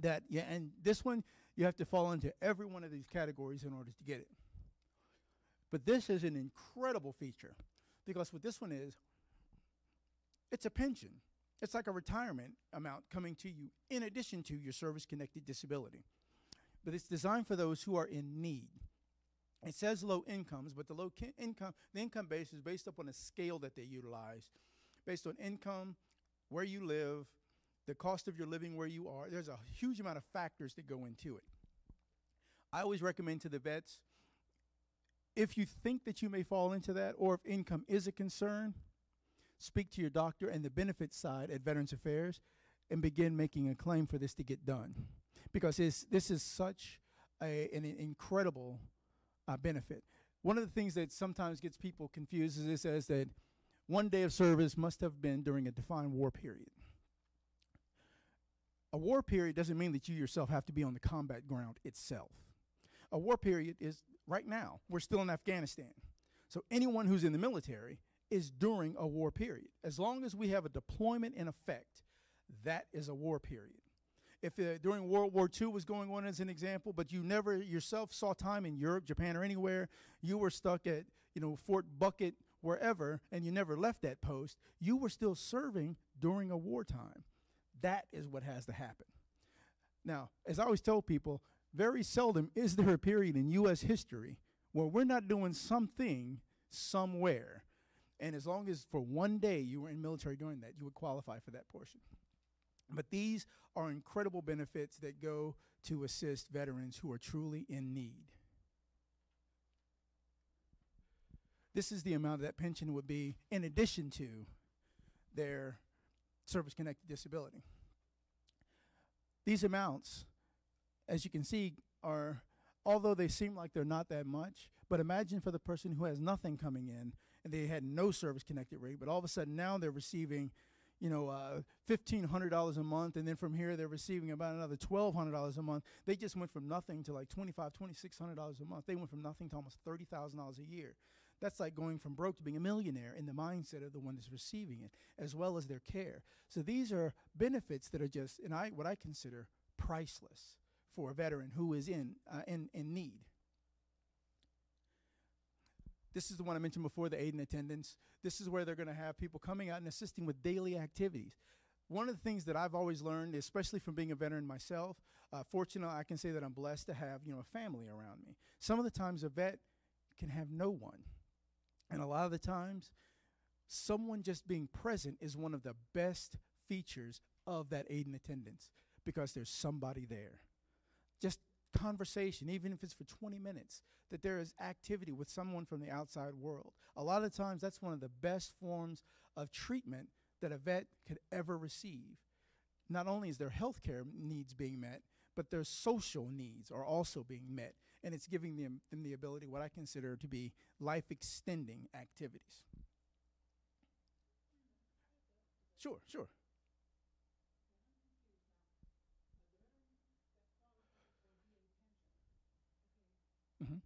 and this one, you have to fall into every one of these categories in order to get it. But this is an incredible feature, because what this one is, it's a pension. It's like a retirement amount coming to you in addition to your service-connected disability. But it's designed for those who are in need. It says low incomes, but the income base is based upon a scale that they utilize, based on income, where you live, the cost of your living where you are. There's a huge amount of factors that go into it. I always recommend to the vets, if you think that you may fall into that, or if income is a concern, speak to your doctor and the benefits side at Veterans Affairs and begin making a claim for this to get done. Because this is such an incredible benefit. One of the things that sometimes gets people confused is it says that 1 day of service must have been during a defined war period. A war period doesn't mean that you yourself have to be on the combat ground itself. A war period is right now. We're still in Afghanistan. So anyone who's in the military is during a war period. As long as we have a deployment in effect, that is a war period. If during World War II was going on as an example, but you never yourself saw time in Europe, Japan, or anywhere, you were stuck at, Fort Bucket, wherever, and you never left that post, you were still serving during a wartime. That is what has to happen. Now, as I always tell people, very seldom is there a period in U.S. history where we're not doing something somewhere. And as long as for one day you were in military doing that, you would qualify for that portion. But these are incredible benefits that go to assist veterans who are truly in need. This is the amount that pension would be in addition to their service-connected disability. These amounts, as you can see, are, although they seem like they're not that much, but imagine for the person who has nothing coming in and they had no service-connected rate, but all of a sudden now they're receiving $1,500 a month, and then from here they're receiving about another $1,200 a month. They just went from nothing to like $2,500, $2,600 a month. They went from nothing to almost $30,000 a year. That's like going from broke to being a millionaire in the mindset of the one that's receiving it, as well as their care. So these are benefits that are just, what I consider priceless for a veteran who is in need. This is the one I mentioned before, the aid and attendance. This is where they're going to have people coming out and assisting with daily activities. One of the things that I've always learned, especially from being a veteran myself, fortunately I can say that I'm blessed to have a family around me. Some of the times a vet can have no one. And a lot of the times, someone just being present is one of the best features of that aid and attendance, because there's somebody there. Just conversation, even if it's for 20 minutes, that there is activity with someone from the outside world. A lot of times, that's one of the best forms of treatment that a vet could ever receive. Not only is their health care needs being met, but their social needs are also being met. And it's giving them the ability, what I consider to be life-extending activities. Sure. Mm-hmm.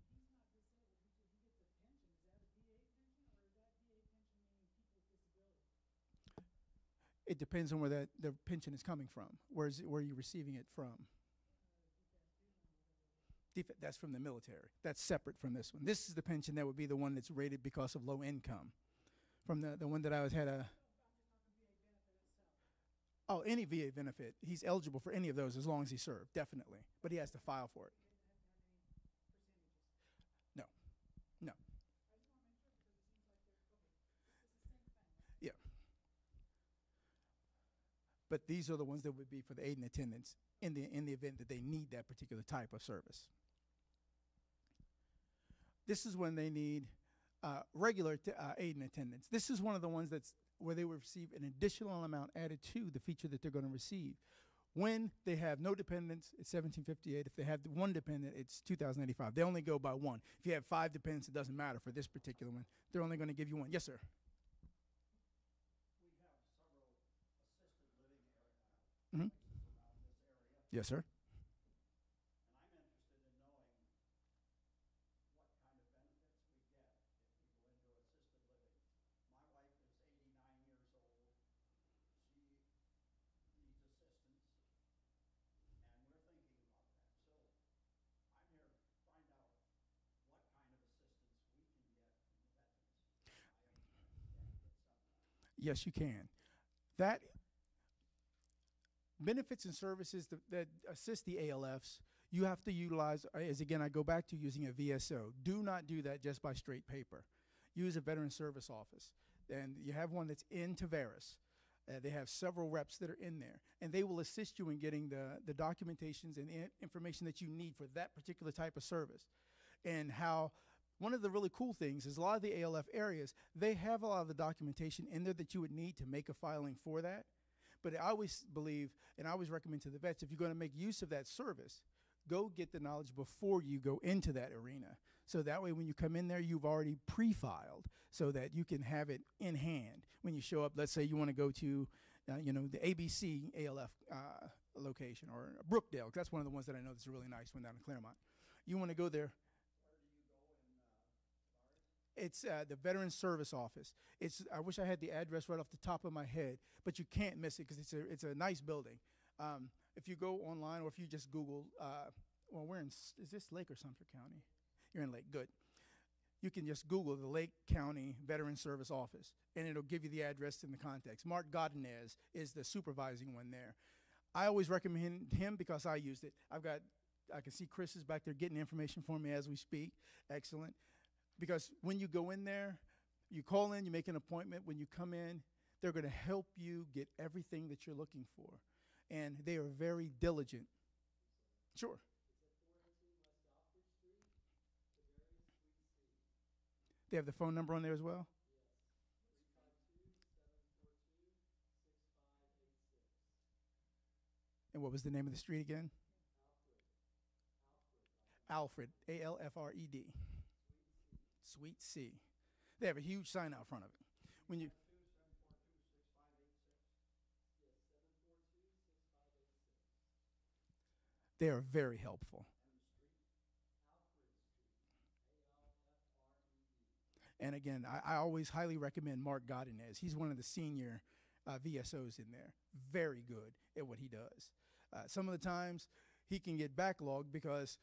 It depends on where the pension is coming from. Where are you receiving it from? That's from the military. That's separate from this one. This is the pension that would be the one that's rated because of low income. From the one that I had a... Oh, any VA benefit. He's eligible for any of those as long as he served, definitely. But he has to file for it. No. Yeah. But these are the ones that would be for the aid and attendance in the event that they need that particular type of service. This is when they need regular aid and attendance. This is one of the ones that's where they will receive an additional amount added to the feature that they're going to receive. When they have no dependents, it's $1,758. If they have one dependent, it's $2,085. They only go by one. If you have 5 dependents, it doesn't matter for this particular one. They're only going to give you one. Yes, sir. We have several assisted living around this area. Yes, sir. Yes, you can. That benefits and services that assist the ALFs, you have to utilize, as again, I go back to using a VSO. Do not do that just by straight paper. Use a Veteran Service Office. And you have one that's in Tavares. They have several reps that are in there. And they will assist you in getting the documentations and information that you need for that particular type of service. And how... One of the really cool things is a lot of the ALF areas, they have a lot of the documentation in there that you would need to make a filing for that. But I always believe, and I always recommend to the vets, if you're going to make use of that service, go get the knowledge before you go into that arena. So that way when you come in there, you've already pre-filed so that you can have it in hand. When you show up, let's say you want to go to the ABC ALF location, or Brookdale, 'cause that's one of the ones that I know that's a really nice one down in Claremont. You want to go there. It's the Veterans Service Office. I wish I had the address right off the top of my head, but you can't miss it because it's a nice building. If you go online or if you just Google, well, is this Lake or Sumter County? You're in Lake, good. You can just Google the Lake County Veterans Service Office, and it'll give you the address and the context. Mark Godinez is the supervising one there. I always recommend him because I used it. I can see Chris is back there getting information for me as we speak. Excellent. Because when you go in there, you call in, you make an appointment. When you come in, they're going to help you get everything that you're looking for. And they are very diligent. Sure. They have the phone number on there as well? And what was the name of the street again? Alfred, A-L-F-R-E-D. Suite C. They have a huge sign out front of it. When you They are very helpful. And again, I always highly recommend Mark Godinez. He's one of the senior VSOs in there. Very good at what he does. Some of the times he can get backlogged because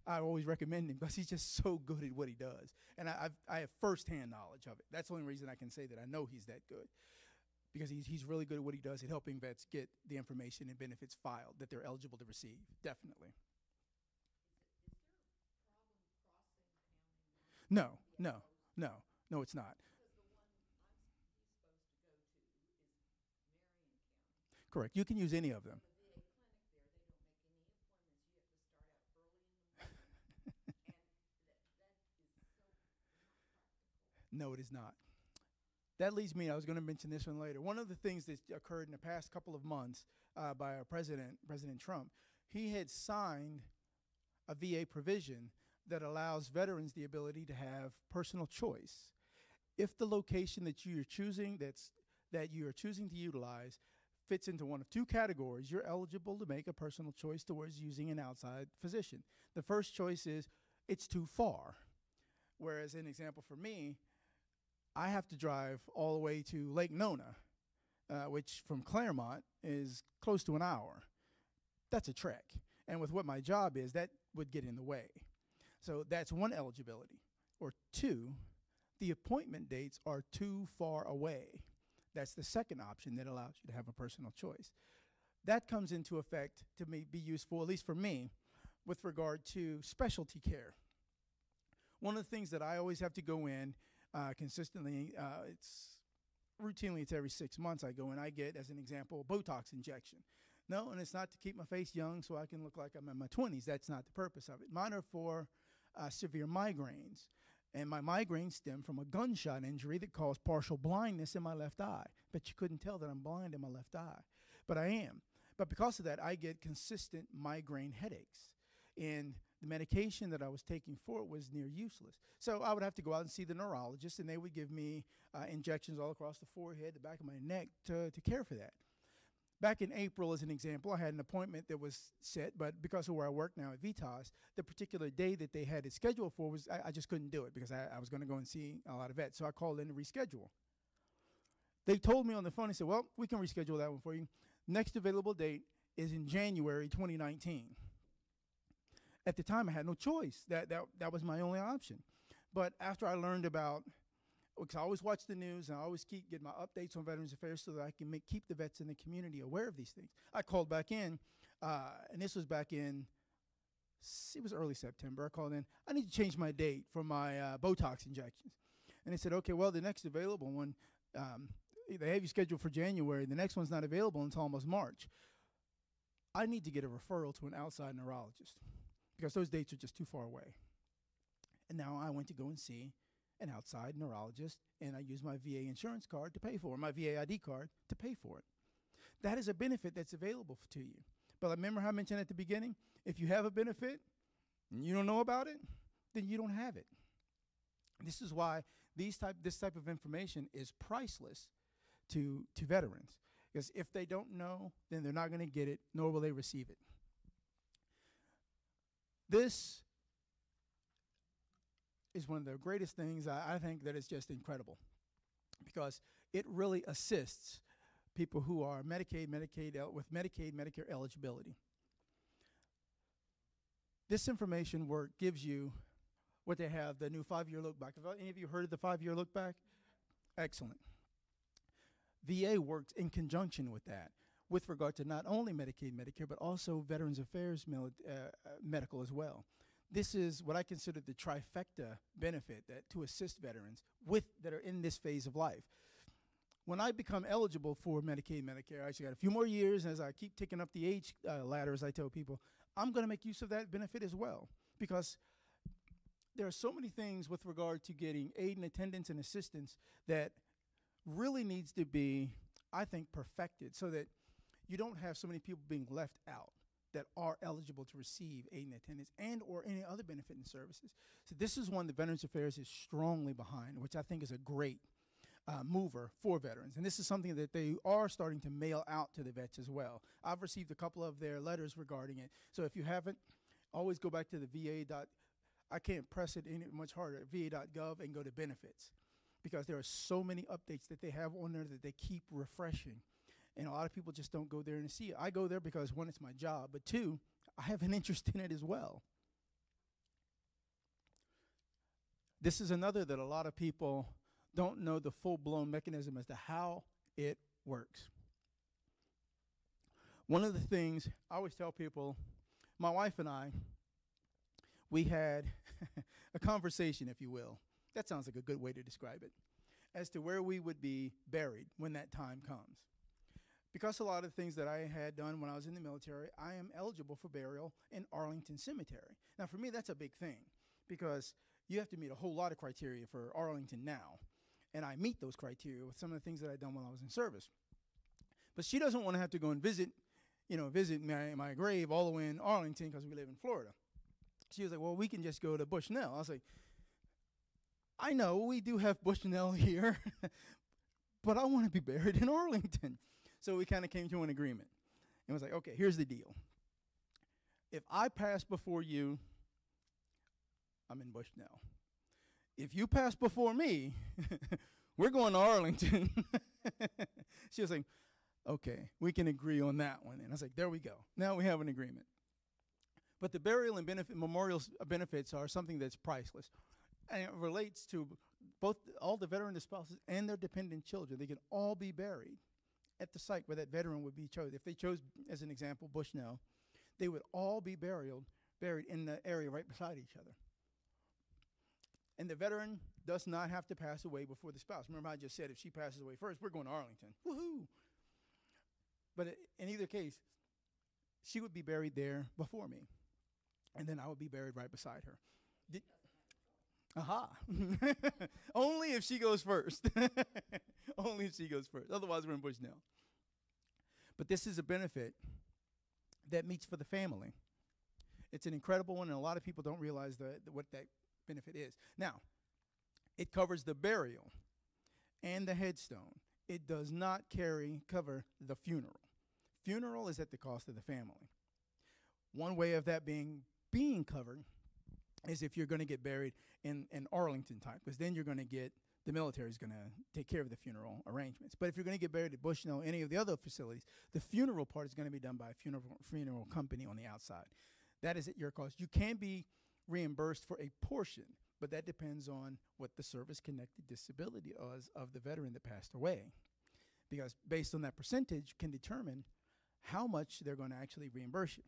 I always recommend him because he's just so good at what he does. And I have firsthand knowledge of it. That's the only reason I can say that I know he's that good. Because he's really good at what he does at helping vets get the information and benefits filed that they're eligible to receive. Definitely. No, no, no, no, it's not. Correct. You can use any of them. No, it is not. That leads me, I was going to mention this one later. One of the things that occurred in the past couple of months by our President Trump, he had signed a VA provision that allows veterans the ability to have personal choice. If the location that you are choosing, that you are choosing to utilize fits into one of two categories, you're eligible to make a personal choice towards using an outside physician. The first choice is it's too far. Whereas, an example for me, I have to drive all the way to Lake Nona, which from Claremont is close to an hour. That's a trek. And with what my job is, that would get in the way. So that's one eligibility. Or two, the appointment dates are too far away. That's the second option that allows you to have a personal choice. That comes into effect to be useful, at least for me, with regard to specialty care. One of the things that I always have to go in consistently, it's every 6 months I go in, I get, as an example, a Botox injection. No, and it's not to keep my face young so I can look like I'm in my 20s. That's not the purpose of it. Mine are for severe migraines. And my migraines stem from a gunshot injury that caused partial blindness in my left eye. But you couldn't tell that I'm blind in my left eye. But I am. But because of that, I get consistent migraine headaches. And the medication that I was taking for it was near useless. So I would have to go out and see the neurologist, and they would give me injections all across the forehead, the back of my neck, to care for that. Back in April, as an example, I had an appointment that was set, but because of where I work now at Vitas, the particular day that they had it scheduled for was, I just couldn't do it because I was going to go and see a lot of vets. So I called in to reschedule. They told me on the phone, they said, well, we can reschedule that one for you. Next available date is in January 2019. At the time, I had no choice. That was my only option. But after I learned about, because I always watch the news and I always get my updates on Veterans Affairs so that I can keep the vets in the community aware of these things. I called back in, and this was back in, it was early September. I called in, I need to change my date for my Botox injections. And they said, okay, well, the next available one, they have you scheduled for January. The next one's not available until almost March. I need to get a referral to an outside neurologist because those dates are just too far away. And now I went to go and see an outside neurologist, and I used my VA insurance card to pay for it, my VA ID card to pay for it. That is a benefit that's available to you. But remember how I mentioned at the beginning, if you have a benefit and you don't know about it, then you don't have it. This is why this type of information is priceless to veterans. Because if they don't know, then they're not going to get it, nor will they receive it. This is one of the greatest things. I think that it's just incredible because it really assists people who are with Medicaid, Medicare eligibility. This information work gives you what they have, the new 5-year look back. Have any of you heard of the 5-year look back? Excellent. VA works in conjunction with that with regard to not only Medicaid, Medicare, but also Veterans Affairs medical as well. This is what I consider the trifecta benefit that to assist veterans that are in this phase of life. When I become eligible for Medicaid, Medicare, I actually got a few more years, and as I keep ticking up the age ladder, as I tell people, I'm going to make use of that benefit as well, because there are so many things with regard to getting aid and attendance and assistance that really needs to be, I think, perfected so that you don't have so many people being left out that are eligible to receive aid and attendance and or any other benefit and services. So this is one that Veterans Affairs is strongly behind, which I think is a great mover for veterans. And this is something that they are starting to mail out to the vets as well. I've received a couple of their letters regarding it. So if you haven't, always go back to the I can't press it any much harder, va.gov, and go to benefits, because there are so many updates that they have on there that they keep refreshing. And a lot of people just don't go there and see it. I go there because, one, it's my job, but two, I have an interest in it as well. This is another that a lot of people don't know the full-blown mechanism as to how it works. One of the things I always tell people, my wife and I, we had a conversation, if you will. That sounds like a good way to describe it, as to where we would be buried when that time comes. Because a lot of the things that I had done when I was in the military, I am eligible for burial in Arlington Cemetery. Now, for me, that's a big thing, because you have to meet a whole lot of criteria for Arlington now. And I meet those criteria with some of the things that I've done while I was in service. But she doesn't want to have to go and visit my grave all the way in Arlington because we live in Florida. She was like, well, we can just go to Bushnell. I was like, I know we do have Bushnell here, but I want to be buried in Arlington. So we kind of came to an agreement. And was like, okay, here's the deal. If I pass before you, I'm in Bushnell. If you pass before me, we're going to Arlington. She was like, okay, we can agree on that one. And I was like, there we go. Now we have an agreement. But the burial and memorial benefits are something that's priceless. And it relates to both all the veteran spouses and their dependent children. They can all be buried at the site where that veteran would be chosen. If they chose, as an example, Bushnell, they would all be buried in the area right beside each other. And the veteran does not have to pass away before the spouse. Remember, I just said if she passes away first, we're going to Arlington. Woohoo! But in either case, she would be buried there before me. And then I would be buried right beside her. Aha. Only if she goes first. Only if she goes first. Otherwise, we're in Bushnell. But this is a benefit that meets for the family. It's an incredible one, and a lot of people don't realize what that benefit is. Now, it covers the burial and the headstone. It does not cover the funeral. Funeral is at the cost of the family. One way of that being covered is if you're going to get buried in Arlington type, because then you're going to get, the military is going to take care of the funeral arrangements. But if you're going to get buried at Bushnell, any of the other facilities, the funeral part is going to be done by a funeral company on the outside. That is at your cost. You can be reimbursed for a portion, but that depends on what the service-connected disability is of the veteran that passed away, because based on that percentage can determine how much they're going to actually reimburse you.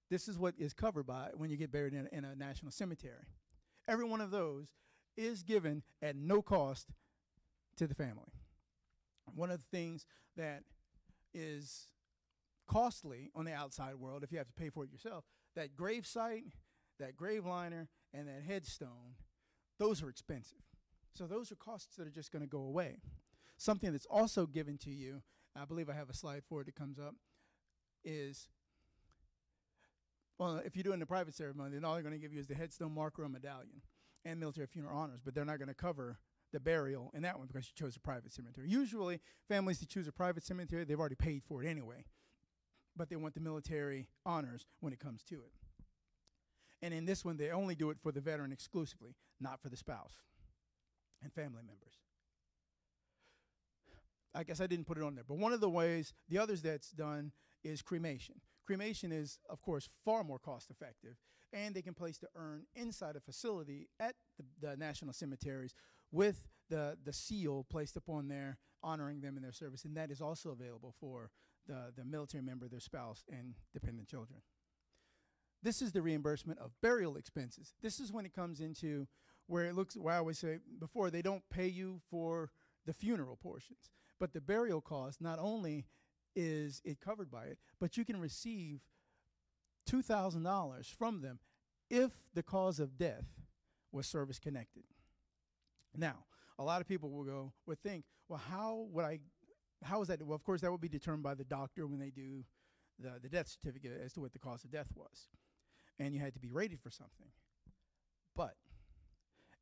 This is what is covered by when you get buried in a national cemetery. Every one of those is given at no cost to the family. One of the things that is costly on the outside world, if you have to pay for it yourself, that grave site, that grave liner, and that headstone, those are expensive. So those are costs that are just going to go away. Something that's also given to you, I believe I have a slide for it that comes up, is, well, if you're doing the private ceremony, then all they're going to give you is the headstone marker or medallion and military funeral honors, but they're not going to cover the burial in that one because you chose a private cemetery. Usually, families that choose a private cemetery, they've already paid for it anyway, but they want the military honors when it comes to it. And in this one, they only do it for the veteran exclusively, not for the spouse and family members. I guess I didn't put it on there, but one of the ways, the others that's done is cremation. Cremation is, of course, far more cost effective, and they can place the urn inside a facility at the national cemeteries with the seal placed upon there, honoring them in their service, and that is also available for the military member, their spouse, and dependent children. This is the reimbursement of burial expenses. This is when it comes into where I always say before, they don't pay you for the funeral portions, but the burial cost, not only is it covered by it, but you can receive $2,000 from them if the cause of death was service connected. Now, a lot of people would think, well, how is that? Well, of course, that would be determined by the doctor when they do the death certificate as to what the cause of death was. And you had to be rated for something. But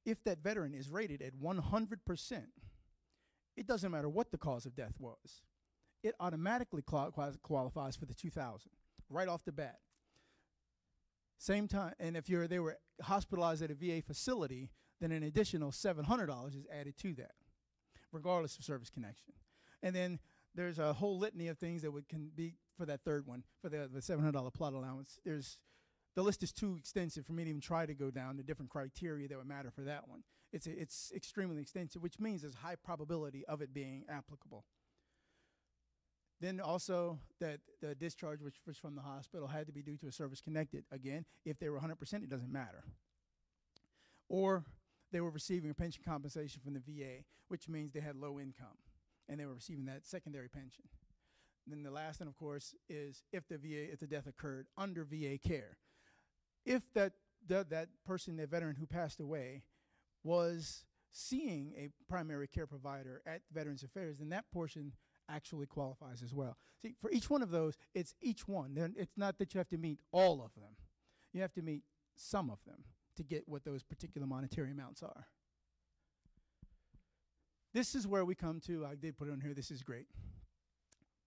if that veteran is rated at 100%, it doesn't matter what the cause of death was. It automatically qualifies for the $2,000 right off the bat. Same time, and if they were hospitalized at a VA facility, then an additional $700 is added to that, regardless of service connection. And then there's a whole litany of things that can be for that third one, for the $700 plot allowance. The list is too extensive for me to even try to go down the different criteria that would matter for that one. It's extremely extensive, which means there's high probability of it being applicable. Then also that the discharge, which was from the hospital, had to be due to a service connected. Again, if they were 100%, it doesn't matter. Or they were receiving a pension compensation from the VA, which means they had low income, and they were receiving that secondary pension. Then the last one, of course, is if the death occurred under VA care. If that person, the veteran who passed away, was seeing a primary care provider at Veterans Affairs, then that portion actually qualifies as well. See, for each one of those, it's each one. It's not that you have to meet all of them. You have to meet some of them to get what those particular monetary amounts are. This is where we come to, I did put it on here, this is great.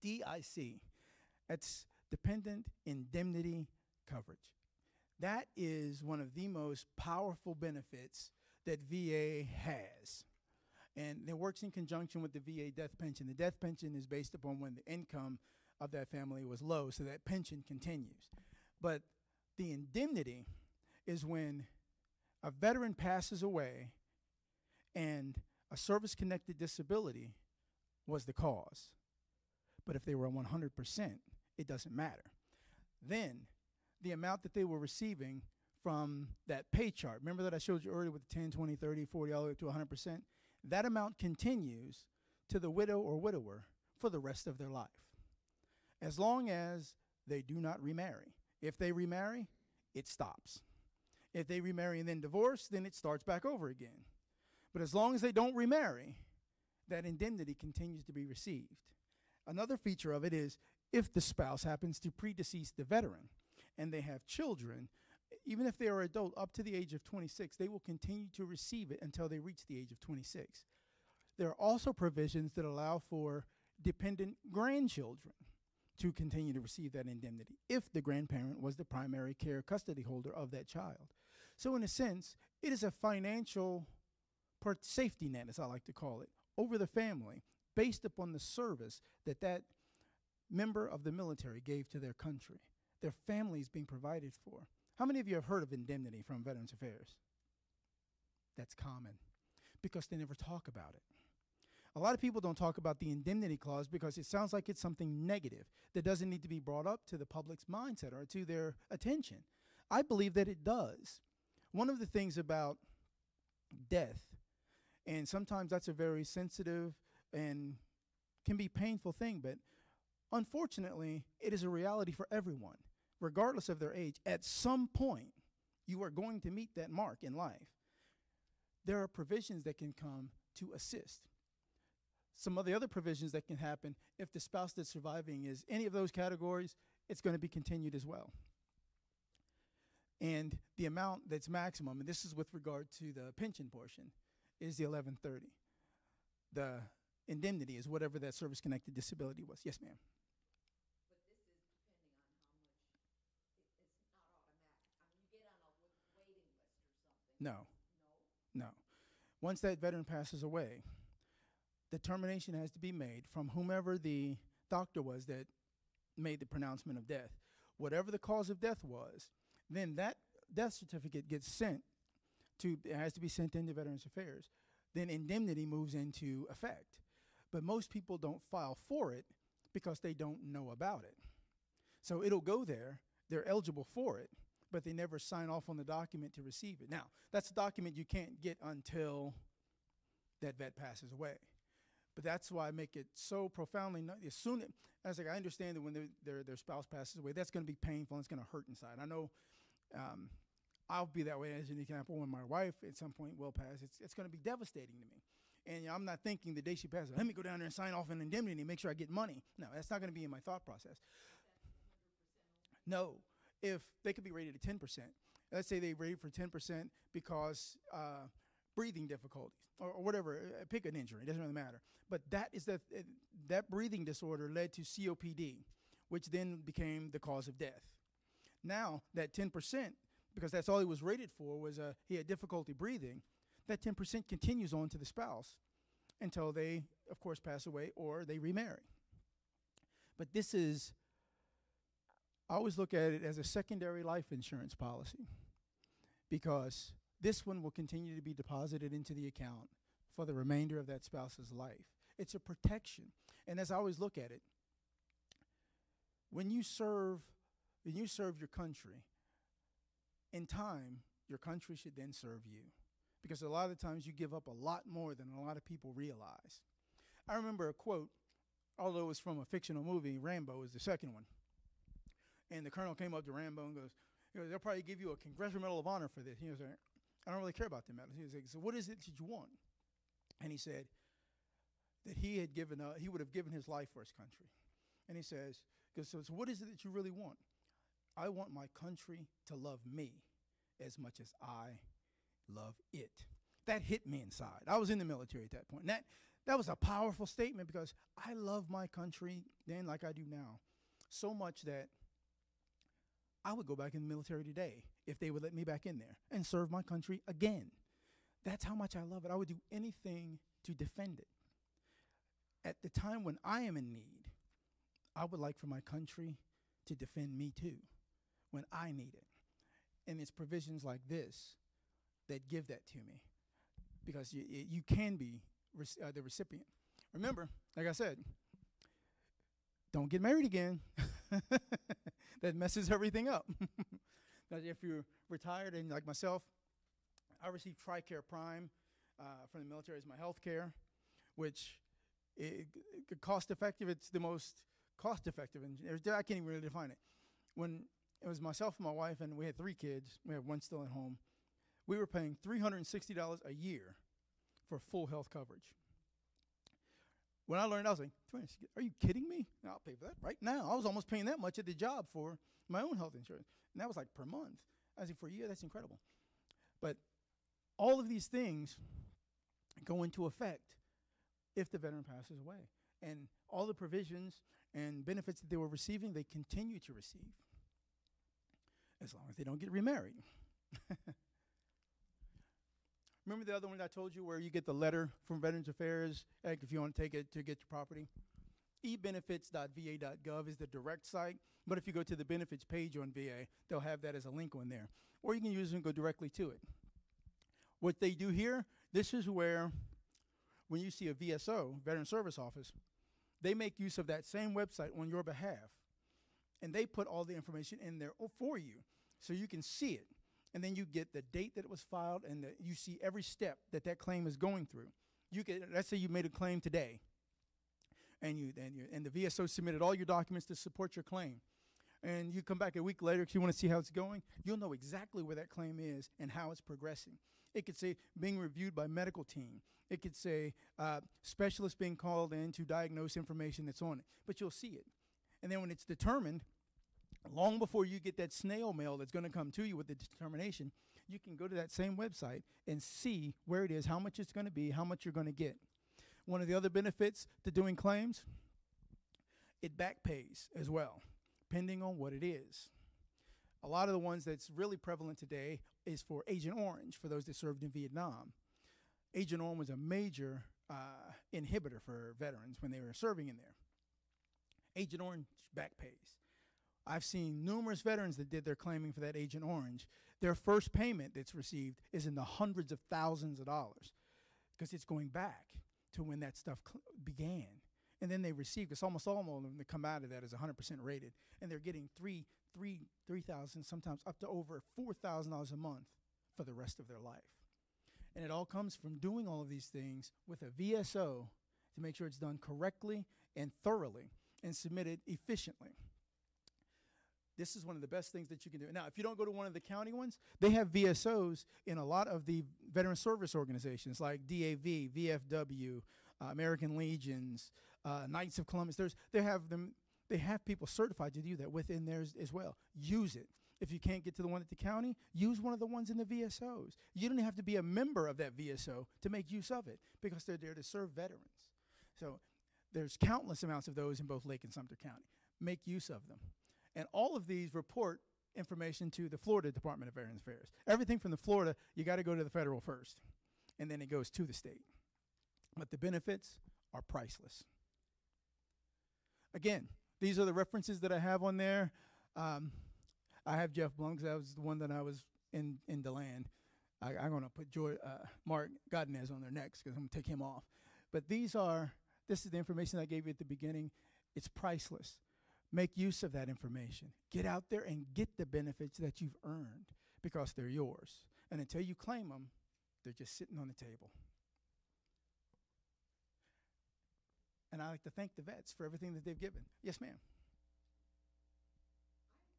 DIC, that's Dependent Indemnity Coverage. That is one of the most powerful benefits that VA has. And it works in conjunction with the VA death pension. The death pension is based upon when the income of that family was low, so that pension continues. But the indemnity is when a veteran passes away and a service-connected disability was the cause. But if they were 100%, it doesn't matter. Then the amount that they were receiving from that pay chart, remember that I showed you earlier with the 10, 20, 30, 40, all the way up to 100%? That amount continues to the widow or widower for the rest of their life, as long as they do not remarry. If they remarry, it stops. If they remarry and then divorce, then it starts back over again. But as long as they don't remarry, that indemnity continues to be received. Another feature of it is if the spouse happens to predecease the veteran and they have children, even if they are adult up to the age of 26, they will continue to receive it until they reach the age of 26. There are also provisions that allow for dependent grandchildren to continue to receive that indemnity if the grandparent was the primary care custody holder of that child. So in a sense, it is a financial safety net, as I like to call it, over the family based upon the service that that member of the military gave to their country. Their family is being provided for. How many of you have heard of indemnity from Veterans Affairs? That's common because they never talk about it. A lot of people don't talk about the indemnity clause because it sounds like it's something negative that doesn't need to be brought up to the public's mindset or to their attention. I believe that it does. One of the things about death, and sometimes that's a very sensitive and can be painful thing, but unfortunately, it is a reality for everyone, regardless of their age. At some point, you are going to meet that mark in life. There are provisions that can come to assist. Some of the other provisions that can happen, if the spouse that's surviving is any of those categories, it's going to be continued as well. And the amount that's maximum, and this is with regard to the pension portion, is the $1,130. The indemnity is whatever that service-connected disability was. Yes, ma'am. But this is depending on how much, it's not automatic. I mean, you get on a, what No. No. Once that veteran passes away, determination has to be made from whomever the doctor was that made the pronouncement of death. Whatever the cause of death was, then that death certificate gets sent to, it has to be sent into Veterans Affairs. Then indemnity moves into effect. But most people don't file for it because they don't know about it. So it'll go there, they're eligible for it, but they never sign off on the document to receive it. Now, that's a document you can't get until that vet passes away. But that's why I make it so profoundly, as soon as I understand that when their spouse passes away, that's going to be painful and it's going to hurt inside. I know I'll be that way as an example when my wife at some point will pass. It's going to be devastating to me. And I'm not thinking the day she passes, let me go down there and sign off an indemnity and make sure I get money. No, that's not going to be in my thought process. No, if they could be rated at 10%. Let's say they rated for 10% because breathing difficulties or whatever, pick an injury, it doesn't really matter. But that is that breathing disorder led to COPD, which then became the cause of death. Now, that 10%, because that's all he was rated for, was he had difficulty breathing, that 10% continues on to the spouse until they, of course, pass away or they remarry. But this is, I always look at it as a secondary life insurance policy because this one will continue to be deposited into the account for the remainder of that spouse's life. It's a protection. And as I always look at it, when you serve your country, in time, your country should then serve you. Because a lot of the times you give up a lot more than a lot of people realize. I remember a quote, although it was from a fictional movie, Rambo is the second one. And the colonel came up to Rambo and goes, they'll probably give you a Congressional Medal of Honor for this. He was like, I don't really care about the medal. He was like, so what is it that you want? And he said that he would have given his life for his country. And he says, so what is it that you really want? I want my country to love me as much as I love it. That hit me inside. I was in the military at that point. And that was a powerful statement because I love my country then like I do now. So much that I would go back in the military today if they would let me back in there and serve my country again. That's how much I love it. I would do anything to defend it. At the time when I am in need, I would like for my country to defend me too when I need it. And it's provisions like this that give that to me because you can be the recipient. Remember, like I said, don't get married again. That messes everything up. Because if you're retired and like myself, I received TRICARE Prime from the military as my health care, which cost effective. It's the most cost effective, and I can't even really define it. When it was myself and my wife, and we had 3 kids, we have one still at home, we were paying $360 a year for full health coverage. When I learned, I was like, are you kidding me? I'll pay for that right now. I was almost paying that much at the job for my own health insurance. And that was like per month. I was like, for a year, that's incredible. But all of these things go into effect if the veteran passes away. And all the provisions and benefits that they were receiving, they continue to receive as long as they don't get remarried. Remember the other one I told you where you get the letter from Veterans Affairs if you want to take it to get your property? ebenefits.va.gov is the direct site, but if you go to the benefits page on VA, they'll have that as a link on there. Or you can use it and go directly to it. What they do here, this is where when you see a VSO, Veteran Service Office, they make use of that same website on your behalf. And they put all the information in there for you so you can see it. And then you get the date that it was filed, and you see every step that claim is going through. Let's say you made a claim today, and the VSO submitted all your documents to support your claim. And you come back a week later because you want to see how it's going. You'll know exactly where that claim is and how it's progressing. It could say being reviewed by medical team. It could say specialist being called in to diagnose information that's on it. But you'll see it. And then when it's determined, long before you get that snail mail that's going to come to you with the determination, you can go to that same website and see where it is, how much it's going to be, how much you're going to get. One of the other benefits to doing claims, it back pays as well, depending on what it is. A lot of the ones that's really prevalent today is for Agent Orange, for those that served in Vietnam. Agent Orange was a major inhibitor for veterans when they were serving in there. Agent Orange back pays. I've seen numerous veterans that did their claiming for that Agent Orange. Their first payment that's received is in the hundreds of thousands of dollars because it's going back to when that stuff began. And then they receive, it's almost all of them that come out of that is 100% rated. And they're getting $3,000, sometimes up to over $4,000 a month for the rest of their life. And it all comes from doing all of these things with a VSO to make sure it's done correctly and thoroughly and submitted efficiently. This is one of the best things that you can do. Now, if you don't go to one of the county ones, they have VSOs in a lot of the veteran service organizations like DAV, VFW, American Legions, Knights of Columbus. They have people certified to do that within theirs as well. Use it. If you can't get to the one at the county, use one of the ones in the VSOs. You don't have to be a member of that VSO to make use of it because they're there to serve veterans. So there's countless amounts of those in both Lake and Sumter County. Make use of them. And all of these report information to the Florida Department of Veterans Affairs. Everything from the Florida, you got to go to the federal first, and then it goes to the state. But the benefits are priceless. Again, these are the references that I have on there. I have Jeff Blum because that was the one that I was in DeLand. I'm going to put Mark Godinez on there next because I'm going to take him off. But this is the information I gave you at the beginning. It's priceless. Make use of that information. Get out there and get the benefits that you've earned because they're yours. And until you claim them, they're just sitting on the table. And I like to thank the vets for everything that they've given. Yes, ma'am.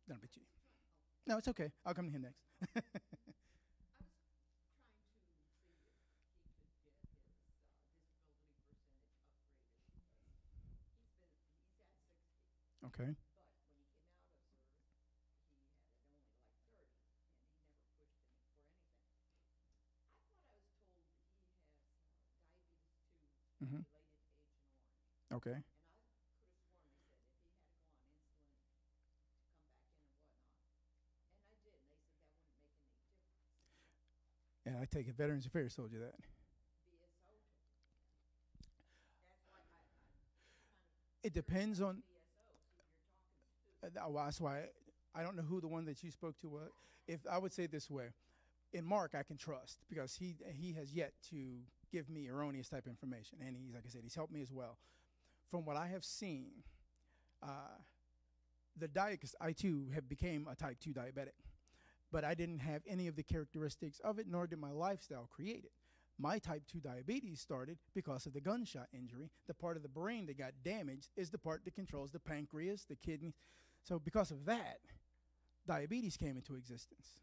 Done with you. No, it's okay. I'll come to him next. Okay. But when he came out of service, he had it only like 30, and he never pushed him for anything. I thought I was told that he has diabetes 2 Mhm. related to Agent Orange. Okay. And I could have sworn they said if he had to go on insulin to come back in and whatnot. And I did, and they said that wouldn't make any difference. And I take it Veterans Affairs told you that. VSO took it. That's why I'm kind of It depends on. VSO, who you're talking to. Well, that's why I don't know who the one that you spoke to was. If I would say it this way, in Mark I can trust because he has yet to give me erroneous type information, and he's like I said, he's helped me as well. From what I have seen, the diet, because I too have became a type 2 diabetic, but I didn't have any of the characteristics of it, nor did my lifestyle create it. My type 2 diabetes started because of the gunshot injury. The part of the brain that got damaged is the part that controls the pancreas, the kidney. So because of that, diabetes came into existence.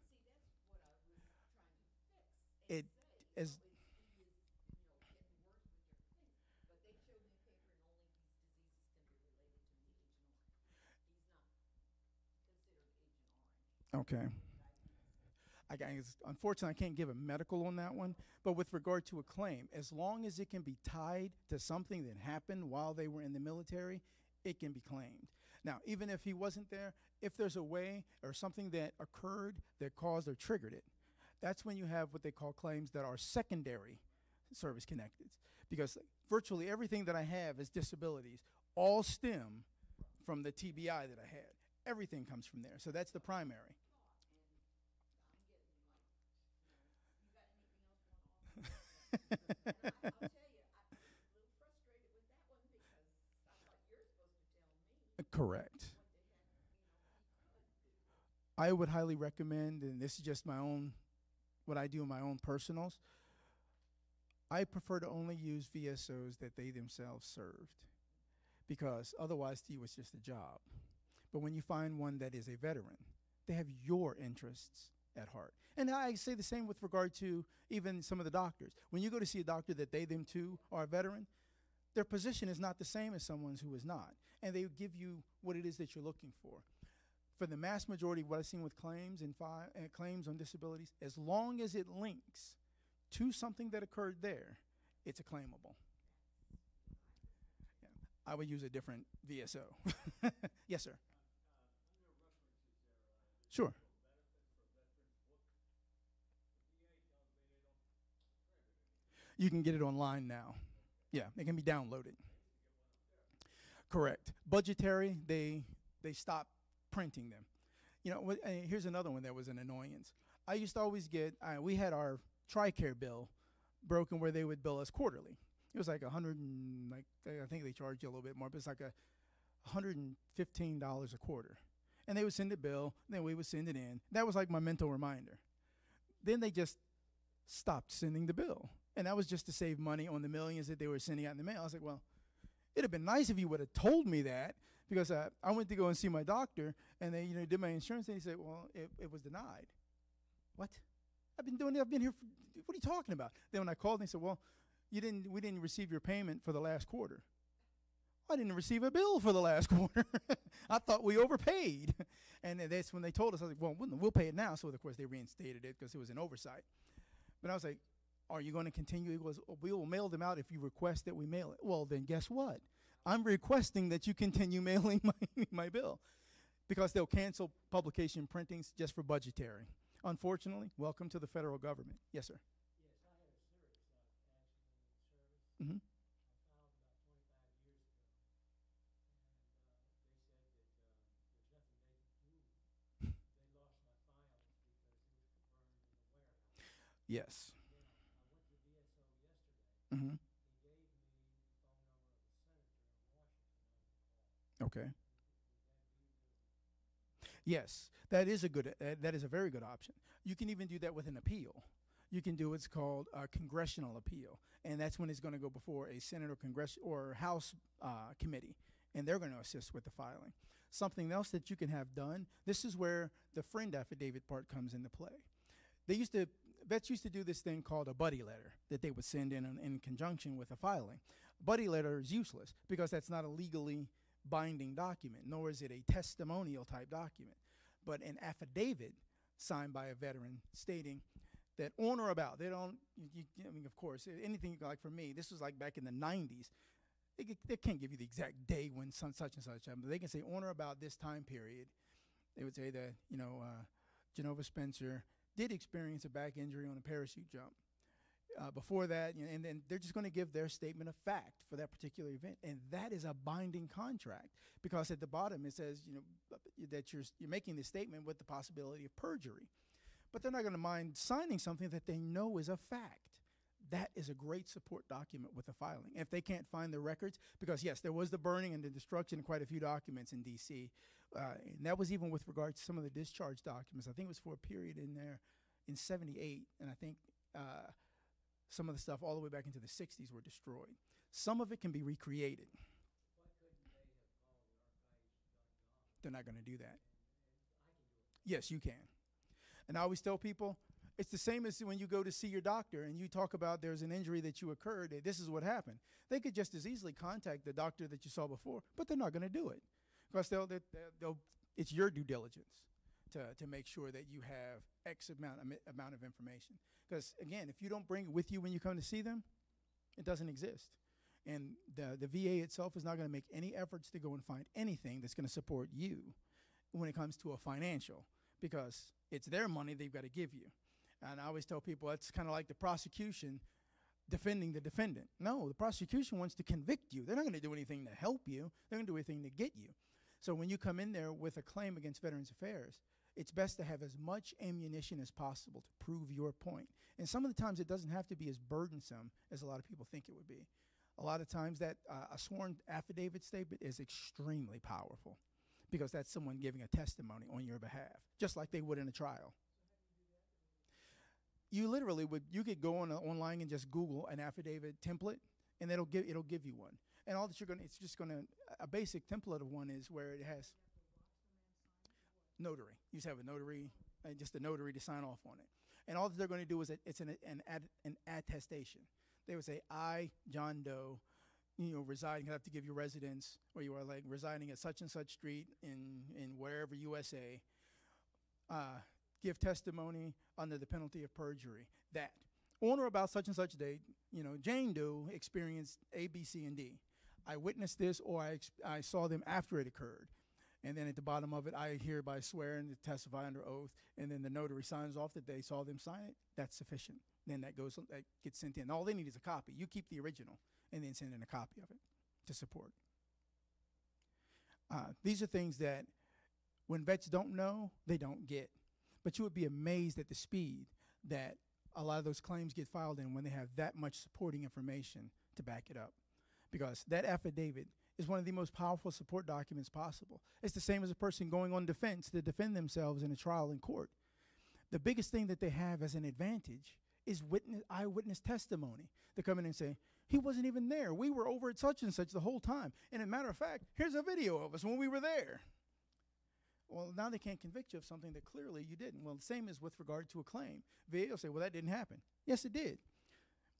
See, that's what I was trying to fix. It is. He is, getting worse with different things. But they showed me a paper, and only these diseases can be related to the Agent Orange. He's not considered Agent Orange. Okay. Unfortunately, I can't give a medical on that one, but with regard to a claim, as long as it can be tied to something that happened while they were in the military, it can be claimed. Now, even if he wasn't there, if there's a way or something that occurred that caused or triggered it, that's when you have what they call claims that are secondary service connected. Because virtually everything that I have as disabilities all stem from the TBI that I had. Everything comes from there. So that's the primary. And I'll tell you, I was a little frustrated with that one because I thought you're supposed to tell me Correct. what the heck, he could do. I would highly recommend, and this is just my own, what I do in my own personals, I prefer to only use VSOs that they themselves served because otherwise to you it's just a job. But when you find one that is a veteran, they have your interests at heart. And I say the same with regard to even some of the doctors. When you go to see a doctor that they them too are a veteran, their position is not the same as someone's who is not. And they give you what it is that you're looking for. For the mass majority of what I've seen with claims and claims on disabilities, as long as it links to something that occurred there, it's a claimable. Yeah. I would use a different VSO. Yes, sir. Sure. You can get it online now. Yeah, they can be downloaded. Correct. Budgetary, they stopped printing them. You know, here's another one that was an annoyance. I used to always get, we had our TRICARE bill broken where they would bill us quarterly. It was like I think they charged you a little bit more, but it's like $115 a quarter. And they would send the bill, then we would send it in. That was like my mental reminder. Then they just stopped sending the bill. And that was just to save money on the millions that they were sending out in the mail. I was like, well, it'd have been nice if you would have told me that, because I went to go and see my doctor, and they did my insurance, and he said, well, it was denied. What? I've been here for, what are you talking about? Then when I called, they said, well, we didn't receive your payment for the last quarter. I didn't receive a bill for the last quarter. I thought we overpaid. And that's when they told us, I was like, well, we'll pay it now. So, of course, they reinstated it because it was an oversight. But I was like, are you going to continue? He goes, we will mail them out if you request that we mail it. Well, then guess what? I'm requesting that you continue mailing my bill, because they'll cancel publication printings just for budgetary. Unfortunately, welcome to the federal government. Yes, sir. Yes, I had a serious accident in the service. Mm-hmm. I filed about 25 years ago, and they said that there's nothing they could do. They lost my files because it was burned in the warehouse. Yes. Now, I went to the DSO yesterday. Mm-hmm. He gave me the phone number of a senator in Washington I would call. Okay. Would that be the... Yes, that is a very good option. You can even do that with an appeal. You can do what's called a congressional appeal, and that's when it's going to go before a Senate or Congress or House committee, and they're going to assist with the filing. Something else that you can have done, this is where the friend affidavit part comes into play. Vets used to do this thing called a buddy letter that they would send in conjunction with a filing. Buddy letter is useless because that's not a legally binding document, nor is it a testimonial type document. But an affidavit signed by a veteran stating that on or about, they don't, I mean, of course, anything like for me, this was like back in the 90s, they can't give you the exact day when such and such happened, but they can say on or about this time period. They would say that, Genova Spencer did experience a back injury on a parachute jump. Before that, and then they're just going to give their statement of fact for that particular event, and that is a binding contract, because at the bottom it says, that you're making this statement with the possibility of perjury. But they're not going to mind signing something that they know is a fact. That is a great support document with the filing. If they can't find the records, because yes, there was the burning and the destruction of quite a few documents in D.C., and that was even with regard to some of the discharge documents. I think it was for a period in there in '78, and I think some of the stuff all the way back into the 60s were destroyed. Some of it can be recreated. Why couldn't they have called archives.gov? They're not going to do that. I can do it. Yes, you can. And I always tell people, it's the same as when you go to see your doctor and you talk about there's an injury that you occurred, this is what happened. They could just as easily contact the doctor that you saw before, but they're not going to do it, because it's your due diligence to make sure that you have X amount of information. Because, again, if you don't bring it with you when you come to see them, it doesn't exist. And the VA itself is not going to make any efforts to go and find anything that's going to support you when it comes to a financial, because it's their money they've got to give you. And I always tell people it's kind of like the prosecution defending the defendant. No, the prosecution wants to convict you. They're not going to do anything to help you. They're going to do anything to get you. So when you come in there with a claim against Veterans Affairs, it's best to have as much ammunition as possible to prove your point. And some of the times it doesn't have to be as burdensome as a lot of people think it would be. A lot of times that a sworn affidavit statement is extremely powerful, because that's someone giving a testimony on your behalf, just like they would in a trial. You literally you could go online and just Google an affidavit template, and it'll give you one. And all that it's just gonna, a basic template of one is where it has notary. You just have a notary, just a notary to sign off on it. And all that they're going to do is it's an attestation. They would say, I, John Doe, residing, I have to give you residence, or you are like residing at such and such street in wherever USA, give testimony under the penalty of perjury that on or about such and such date, Jane Doe experienced A, B, C, and D. I witnessed this, or I saw them after it occurred. And then at the bottom of it, I hereby swear and testify under oath, and then the notary signs off that they saw them sign it. That's sufficient. Then that gets sent in. All they need is a copy. You keep the original and then send in a copy of it to support. These are things that when vets don't know, they don't get. But you would be amazed at the speed that a lot of those claims get filed in when they have that much supporting information to back it up. Because that affidavit is one of the most powerful support documents possible. It's the same as a person going on defense to defend themselves in a trial in court. The biggest thing that they have as an advantage is eyewitness testimony. They come in and say, he wasn't even there. We were over at such and such the whole time. And as a matter of fact, here's a video of us when we were there. Well, now they can't convict you of something that clearly you didn't. Well, the same is with regard to a claim. VA will say, well, that didn't happen. Yes, it did.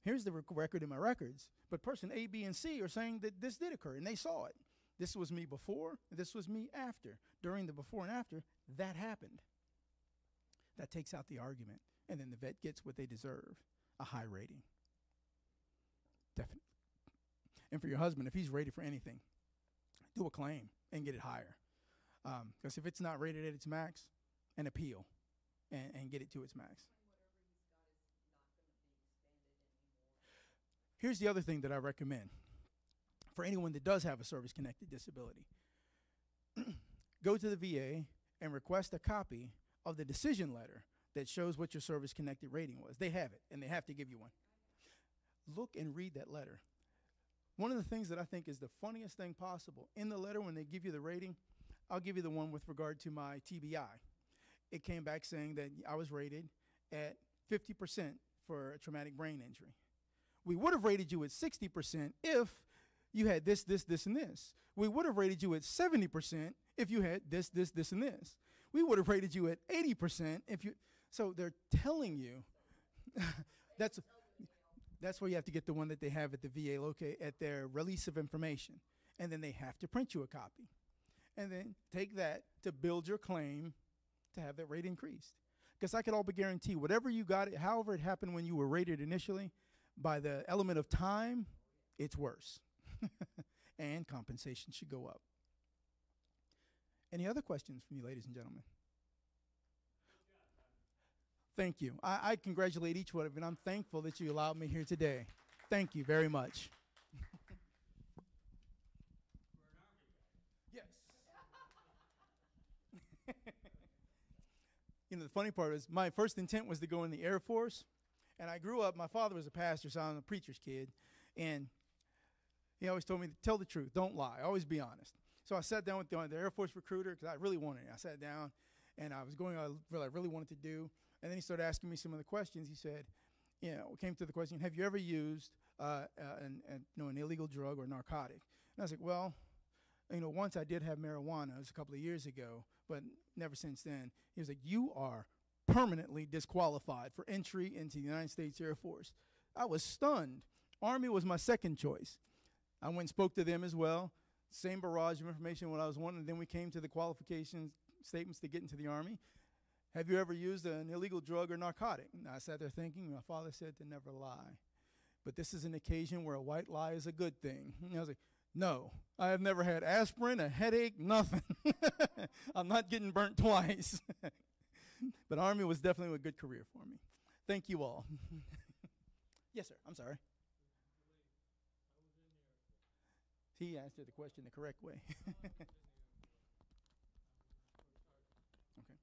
Here's the record in my records. But person A, B, and C are saying that this did occur, and they saw it. This was me before, this was me after. During the before and after, that happened. That takes out the argument. And then the vet gets what they deserve, a high rating. Definitely. And for your husband, if he's rated for anything, do a claim and get it higher. Because if it's not rated at its max, an appeal and get it to its max. Here's the other thing that I recommend for anyone that does have a service-connected disability. Go to the VA and request a copy of the decision letter that shows what your service-connected rating was. They have it, and they have to give you one. Look and read that letter. One of the things that I think is the funniest thing possible, in the letter when they give you the rating, I'll give you the one with regard to my TBI. It came back saying that I was rated at 50% for a traumatic brain injury. We would have rated you at 60% if you had this, this, this, and this. We would have rated you at 70% if you had this, this, this, and this. We would have rated you at 80% if you, so they're telling you, that's where you have to get the one that they have at the VA at their release of information. And then they have to print you a copy. And then take that to build your claim to have that rate increased. Because I could all but guarantee whatever you got, however it happened when you were rated initially, by the element of time, it's worse. And compensation should go up. Any other questions from you, ladies and gentlemen? Thank you. I congratulate each one of you, and I'm thankful that you allowed me here today. Thank you very much. Yes. You know, the funny part is my first intent was to go in the Air Force, and I grew up, my father was a pastor, so I'm a preacher's kid, and he always told me to tell the truth, don't lie, always be honest. So I sat down with the Air Force recruiter because I really wanted it. I sat down, and I was going on what I really wanted to do, and then he started asking me some of the questions. He said, you know, came to the question, have you ever used an illegal drug or narcotic? And I was like, well, you know, once I did have marijuana. It was a couple of years ago, but never since then. He was like, you are permanently disqualified for entry into the United States Air Force. I was stunned. Army was my second choice. I went and spoke to them as well. Same barrage of information what I was wanting. And then we came to the qualifications statements to get into the Army. Have you ever used an illegal drug or narcotic? And I sat there thinking, my father said to never lie. But this is an occasion where a white lie is a good thing. And I was like, no, I have never had aspirin, a headache, nothing. I'm not getting burnt twice. But Army was definitely a good career for me. Thank you all. Yes, sir. I'm sorry. He answered the question the correct way. Okay.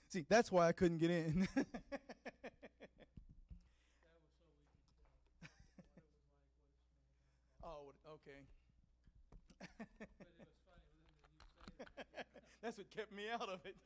See, that's why I couldn't get in. Oh, okay. But it was funny, wasn't it? You say that. That's what kept me out of it.